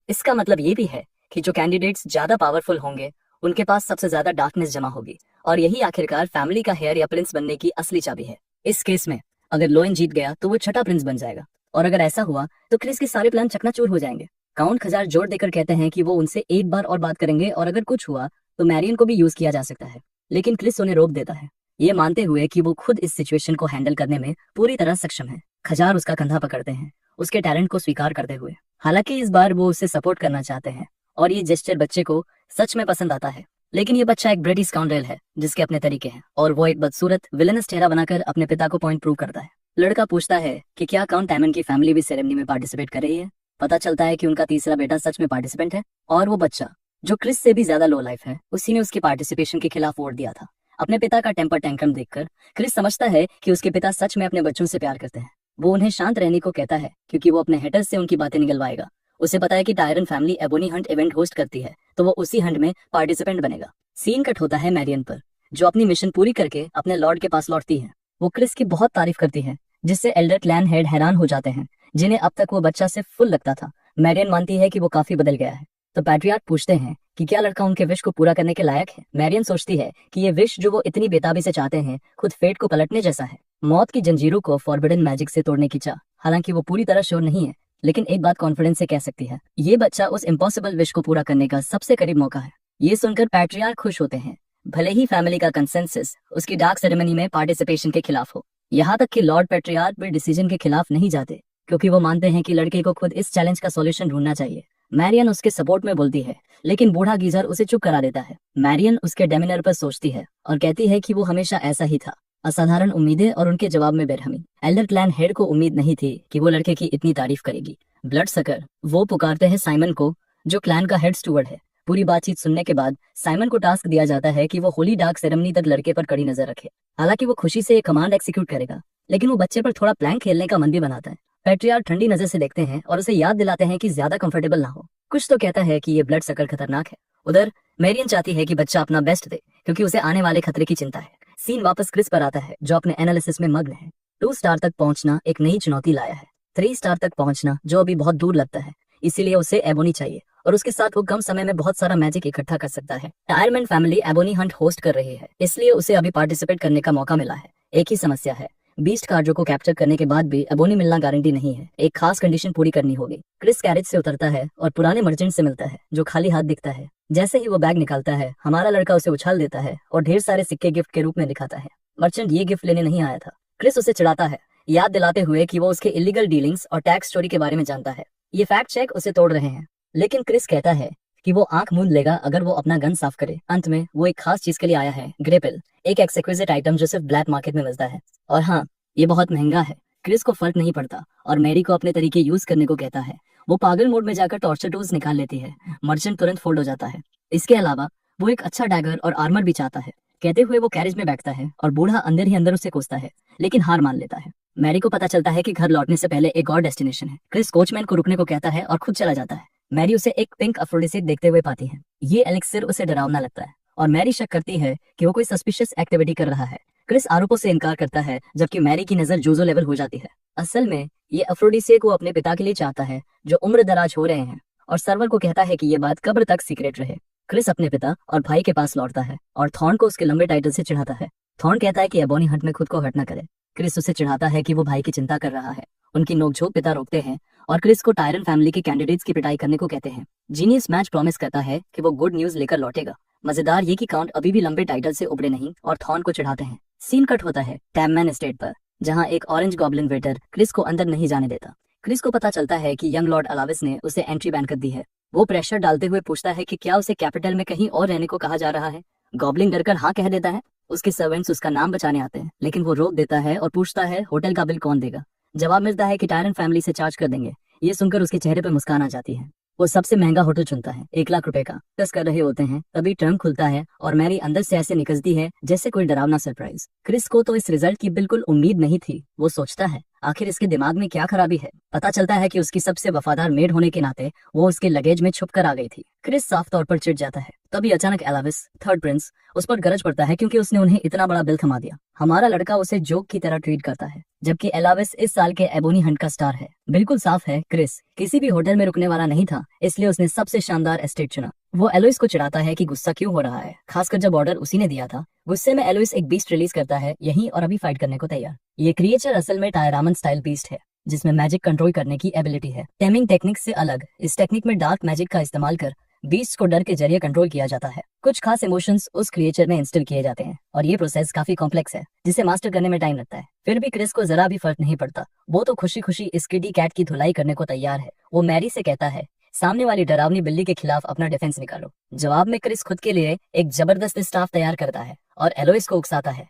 इसका मतलब ये भी है कि जो कैंडिडेट्स ज्यादा पावरफुल होंगे उनके पास सबसे ज्यादा डार्कनेस जमा होगी, और यही आखिरकार फैमिली का हेयर या प्रिंस बनने की असली चाबी है। इस केस में अगर लोइन जीत गया तो वो छठा प्रिंस बन जाएगा, और अगर ऐसा हुआ तो क्रिस के सारे प्लान चकनाचूर हो जाएंगे। काउंट खजार जोर देकर कहते हैं कि वो उनसे एक बार और बात करेंगे, और अगर कुछ हुआ तो मैरियन को भी यूज किया जा सकता है, लेकिन क्रिस उन्हें रोक देता है, ये मानते हुए कि वो खुद इस सिचुएशन को हैंडल करने में पूरी तरह सक्षम है। खजार उसका कंधा पकड़ते हैं, उसके टैलेंट को स्वीकार करते हुए। हालांकि इस बार वो उसे सपोर्ट करना चाहते हैं, और ये जेस्चर बच्चे को सच में पसंद आता है। लेकिन ये बच्चा एक ब्रिटिश स्काउंड्रेल है जिसके अपने तरीके हैं, और वो एक बदसूरत विलेनस चेहरा बनाकर अपने पिता को पॉइंट प्रूव करता है। लड़का पूछता है कि क्या काउंट टाइमन की फैमिली भी सेरेमनी में पार्टिसिपेट कर रही है। पता चलता है कि उनका तीसरा बेटा सच में पार्टिसिपेंट है, और वो बच्चा जो क्रिस से भी ज्यादा लो लाइफ है, उसी ने उसकी पार्टिसिपेशन के खिलाफ वोट दिया था। अपने पिता का टेम्पर टैंट्रम देखकर क्रिस समझता है कि उसके पिता सच में अपने बच्चों से प्यार करते हैं। वो उन्हें शांत रहने को कहता है क्योंकि वो अपने हेटर्स से उनकी बातें निकलवाएगा। उसे पता है कि tyrant family ebony Hunt event host करती है, तो वो उसी हंट में पार्टिसिपेंट बनेगा। सीन कट होता है मैरियन पर, जो अपनी मिशन पूरी करके अपने लॉर्ड के पास लौटती है। वो क्रिस की बहुत तारीफ करती है, जिससे एल्डर क्लैन हेड हैरान हो जाते हैं, जिन्हें अब तक वो बच्चा से फुल लगता था। मैरियन मानती है कि वो काफी बदल गया है, तो पैट्रियार्क पूछते हैं कि क्या लड़का उनके विश को पूरा करने के लायक है। मैरियन सोचती है कि ये विश जो वो इतनी बेताबी से चाहते हैं खुद फेट को पलटने जैसा है, मौत की जंजीरों को फॉरबिडन मैजिक से तोड़ने की चाह। हालांकि वो पूरी तरह श्योर नहीं है, लेकिन एक बात कॉन्फिडेंस से कह सकती है, ये बच्चा उस इम्पॉसिबल विश को पूरा करने का सबसे करीब मौका है। ये सुनकर पैट्रियार्क खुश होते हैं, भले ही फैमिली का कंसेंसस उसकी डार्क सेरेमनी में पार्टिसिपेशन के खिलाफ हो। यहाँ तक कि लॉर्ड पैट्रियार्क भी डिसीजन के खिलाफ नहीं जाते, क्योंकि वो मानते हैं कि लड़के को खुद इस चैलेंज का सॉल्यूशन ढूंढना चाहिए। मैरियन उसके सपोर्ट में बोलती है, लेकिन बूढ़ा गीजर उसे चुप करा देता है। मैरियन उसके डेमिनर पर सोचती है और कहती है कि वो हमेशा ऐसा ही था, असाधारण उम्मीदें और उनके जवाब में बेरहमी। एल्डर क्लैन हेड को उम्मीद नहीं थी कि वो लड़के की इतनी तारीफ करेगी। ब्लड सकर वो पुकारते हैं साइमन को, जो क्लैन का हेड स्टूवर्ड है। पूरी बातचीत सुनने के बाद साइमन को टास्क दिया जाता है कि वो होली डार्क सेरेमनी तक लड़के पर कड़ी नजर रखे। हालांकि वो खुशी से एक कमांड एक्सिक्यूट करेगा, लेकिन वो बच्चे पर थोड़ा प्लैंक खेलने का मन भी बनाता है। पैट्रियार्क ठंडी नजर से देखते हैं और उसे याद दिलाते हैं कि ज्यादा कंफर्टेबल ना हो। कुछ तो कहता है कि ये ब्लड सकर खतरनाक है। उधर मेरियन चाहती है कि बच्चा अपना बेस्ट दे, क्योंकि उसे आने वाले खतरे की चिंता है। सीन वापस क्रिस पर आता है, जो अपने एनालिसिस में मग्न है। 2 स्टार तक पहुंचना एक नई चुनौती लाया है। 3 स्टार तक पहुंचना जो अभी बहुत दूर लगता है, इसीलिए उसे एबोनी चाहिए और उसके साथ वो कम समय में बहुत सारा मैजिक इकट्ठा कर सकता है। Tyreman family ebony Hunt host कर रही है, इसलिए उसे अभी पार्टिसिपेट करने का मौका मिला है। एक ही समस्या है, बीस्ट कार्डो को कैप्चर करने के बाद भी एबोनी मिलना गारंटी नहीं है। एक खास कंडीशन पूरी करनी होगी। क्रिस कैरेज से उतरता है और पुराने मर्चेंट से मिलता है, जो खाली हाथ दिखता है। जैसे ही वो बैग निकालता है, हमारा लड़का उसे उछाल देता है और ढेर सारे सिक्के गिफ्ट के रूप में दिखाता है। मर्चेंट ये गिफ्ट लेने नहीं आया था। क्रिस उसे चिढ़ाता है, याद दिलाते हुए कि वो उसके इलीगल डीलिंग्स और टैक्स चोरी के बारे में जानता है। ये फैक्ट चेक उसे तोड़ रहे हैं, लेकिन क्रिस कहता है कि वो आंख मूंद लेगा अगर वो अपना गन साफ करे। अंत में वो एक खास चीज के लिए आया है, ग्रेपिल, एक एक्सक्विजिट आइटम जो सिर्फ ब्लैक मार्केट में मिलता है। और हाँ, ये बहुत महंगा है। क्रिस को फर्क नहीं पड़ता और मैरी को अपने तरीके यूज करने को कहता है। वो पागल मोड में जाकर टॉर्चर टूल्स निकाल लेती है। मर्चेंट तुरंत फोल्ड हो जाता है। इसके अलावा वो एक अच्छा डैगर और आर्मर भी चाहता है। कहते हुए वो कैरेज में बैठता है और बूढ़ा अंदर ही अंदर उसे कोसता है, लेकिन हार मान लेता है। मैरी को पता चलता है कि घर लौटने से पहले एक और डेस्टिनेशन है। क्रिस कोचमैन को रुकने को कहता है और खुद चला जाता है। मैरी उसे एक पिंक अफ्रोडिसिक देखते हुए पाती है। ये एलिक्सिर उसे डरावना लगता है और मैरी शक करती है कि वो कोई सस्पिशियस एक्टिविटी कर रहा है। क्रिस आरोपों से इनकार करता है, जबकि मैरी की नजर जोजो लेवल हो जाती है। असल में ये अफ्रोडिसिक वो अपने पिता के लिए चाहता है, जो उम्र दराज हो रहे हैं, और सर्वर को कहता है कि ये बात कब्र तक सीक्रेट रहे। क्रिस अपने पिता और भाई के पास लौटता है और थॉर्न को उसके लंबे टाइटल से चिढ़ाता है। थॉर्न कहता है कि एबोनी हंट में खुद को हर्ट न करे। क्रिस उसे चिढ़ाता है कि वो भाई की चिंता कर रहा है। उनकी नोकझोंक पिता रोकते हैं और क्रिस को टायरन फैमिली के कैंडिडेट्स की पिटाई करने को कहते हैं। जीनियस मैच प्रॉमिस करता है कि वो गुड न्यूज लेकर लौटेगा। मजेदार ये कि काउंट अभी भी लंबे टाइटल से उबरे नहीं और थॉर्न को चिढ़ाते हैं। सीन कट होता है टैममैन एस्टेट पर, जहां एक ऑरेंज गॉब्लिन वेटर क्रिस को अंदर नहीं जाने देता। क्रिस को पता चलता है कि यंग लॉर्ड अलाविस ने उसे एंट्री बैन कर दी है। वो प्रेशर डालते हुए पूछता है कि क्या उसे कैपिटल में कहीं और रहने को कहा जा रहा है। गॉब्लिन डरकर हाँ कह देता है। उसके सर्वेंट्स उसका नाम बचाने आते हैं, लेकिन वो रोक देता है और पूछता है होटल का बिल कौन देगा। जवाब मिलता है कि टायरन फैमिली से चार्ज कर देंगे। ये सुनकर उसके चेहरे पर मुस्कान आ जाती है। वो सबसे महंगा होटल चुनता है, 1 लाख रुपए का। टस कर रहे होते हैं, तभी ट्रंक खुलता है और मैरी अंदर से ऐसे निकलती है जैसे कोई डरावना सरप्राइज। क्रिस को तो इस रिजल्ट की बिल्कुल उम्मीद नहीं थी। वो सोचता है आखिर इसके दिमाग में क्या खराबी है। पता चलता है कि उसकी सबसे वफादार मेड होने के नाते वो उसके लगेज में छुप कर आ गई थी। क्रिस साफ तौर पर चिढ़ जाता है। तभी अचानक एलाविस, थर्ड प्रिंस, उस पर गरज पड़ता है क्योंकि उसने उन्हें इतना बड़ा बिल थमा दिया। हमारा लड़का उसे जोक की तरह ट्रीट करता है, जबकि एलाविस इस साल के एबोनी हंट का स्टार है। बिल्कुल साफ है क्रिस किसी भी होटल में रुकने वाला नहीं था, इसलिए उसने सबसे शानदार एस्टेट चुना। वो एलोइस को चिढ़ाता है कि गुस्सा क्यों हो रहा है, खासकर जब ऑर्डर उसी ने दिया था। गुस्से में एलोइस एक बीस्ट रिलीज करता है यहीं और अभी फाइट करने को तैयार। ये क्रिएचर असल में टायरामन स्टाइल बीस्ट है, जिसमें मैजिक कंट्रोल करने की एबिलिटी है। टेमिंग टेक्निक से अलग इस टेक्निक में डार्क मैजिक का इस्तेमाल कर बीस्ट को डर के जरिए कंट्रोल किया जाता है। कुछ खास इमोशंस उस क्रिएचर में इंस्टॉल किए जाते हैं और ये प्रोसेस काफी कॉम्प्लेक्स है, जिसे मास्टर करने में टाइम लगता है। फिर भी क्रिस को जरा भी फर्क नहीं पड़ता। वो तो खुशी खुशी इस किडी कैट की धुलाई करने को तैयार है। वो मैरी से कहता है सामने वाली डरावनी बिल्ली के खिलाफ अपना डिफेंस निकालो। जवाब में क्रिस खुद के लिए एक जबरदस्त स्टाफ तैयार करता है और एलोइस को उकसाता है,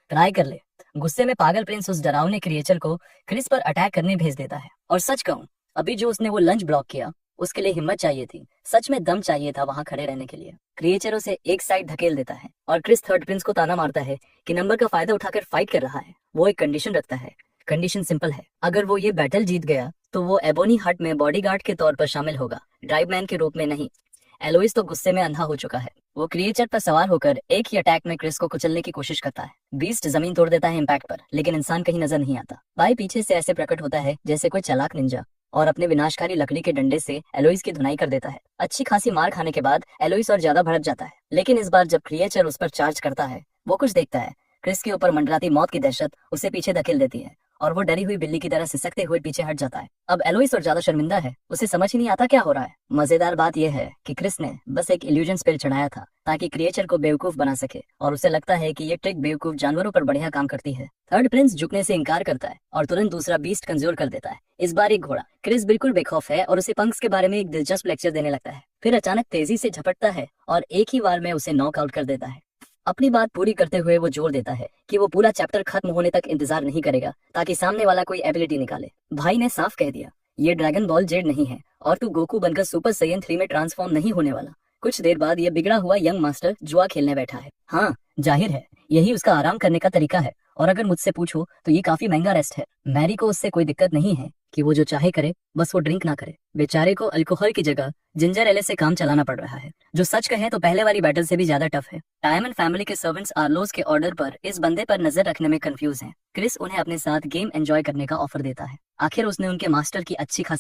ट्राई कर ले। गुस्से में पागल प्रिंस उस डरावने क्रिएचर को क्रिस पर अटैक करने भेज देता है। और सच कहूं, अभी जो उसने वो लंच ब्लॉक किया, उसके लिए हिम्मत चाहिए थी। सच में दम चाहिए था वहां खड़े रहने के लिए। क्रिएचर उसे एक साइड धकेल देता है और क्रिस थर्ड प्रिंस को ताना मारता है कि नंबर का फायदा उठाकर फाइट कर रहा है। वो एक कंडीशन रखता है। कंडीशन सिंपल है, अगर वो ये बैटल जीत गया तो वो एबोनी हट में बॉडीगार्ड के तौर पर शामिल होगा, ड्राइवमैन के रूप में नहीं। एलोइस तो गुस्से में अंधा हो चुका है। वो क्रिएचर पर सवार होकर एक ही अटैक में क्रिस को कुचलने की कोशिश करता है। बीस्ट जमीन तोड़ देता है इम्पैक्ट पर, लेकिन इंसान कहीं नजर नहीं आता। भाई पीछे से ऐसे प्रकट होता है जैसे कोई चालाक निंजा और अपने विनाशकारी लकड़ी के डंडे से एलोइस की धुनाई कर देता है। अच्छी खासी मार खाने के बाद एलोइस और ज्यादा भड़क जाता है, लेकिन इस बार जब क्रिएचर उस पर चार्ज करता है, वो कुछ देखता है। क्रिस के ऊपर मंडराती मौत की दहशत उसे पीछे धकेल देती है और वो डरी हुई बिल्ली की तरह सिसकते हुए पीछे हट जाता है। अब एलोइस और ज्यादा शर्मिंदा है, उसे समझ ही नहीं आता क्या हो रहा है। मजेदार बात यह है कि क्रिस ने बस एक इल्यूजन स्पेल चढ़ाया था ताकि क्रिएचर को बेवकूफ बना सके, और उसे लगता है कि ये ट्रिक बेवकूफ जानवरों पर बढ़िया काम करती है। थर्ड प्रिंस झुकने से इनकार करता है और तुरंत दूसरा बीस्ट कंज्यूर कर देता है, इस बार एक घोड़ा। क्रिस बिल्कुल बेखौफ है और उसे पंक्स के बारे में एक दिलचस्प लेक्चर देने लगता है। फिर अचानक तेजी से झपटता है और एक ही बार में उसे नॉकआउट कर देता है। अपनी बात पूरी करते हुए वो जोर देता है कि वो पूरा चैप्टर खत्म होने तक इंतजार नहीं करेगा ताकि सामने वाला कोई एबिलिटी निकाले। भाई ने साफ कह दिया, ये ड्रैगन बॉल जेड नहीं है और तू गोकू बनकर सुपर सैयन 3 में ट्रांसफॉर्म नहीं होने वाला। कुछ देर बाद ये बिगड़ा हुआ यंग मास्टर जुआ खेलने बैठा है। हाँ, जाहिर है यही उसका आराम करने का तरीका है, और अगर मुझसे पूछो तो ये काफी महंगा रेस्ट है। मैरी को उससे कोई दिक्कत नहीं है कि वो जो चाहे करे, बस वो ड्रिंक ना करे। बेचारे को अल्कोहल की जगह जिंजर एले से काम चलाना पड़ रहा है, जो सच कहें तो पहले वाली बैटल से भी ज्यादा टफ है। डायमंड फैमिली के सर्वेंट्स आर्लोज के ऑर्डर पर इस बंदे पर नजर रखने में कंफ्यूज हैं। क्रिस उन्हें अपने साथ गेम एंजॉय करने का ऑफर देता है। आखिर उसने उनके मास्टर की अच्छी खासी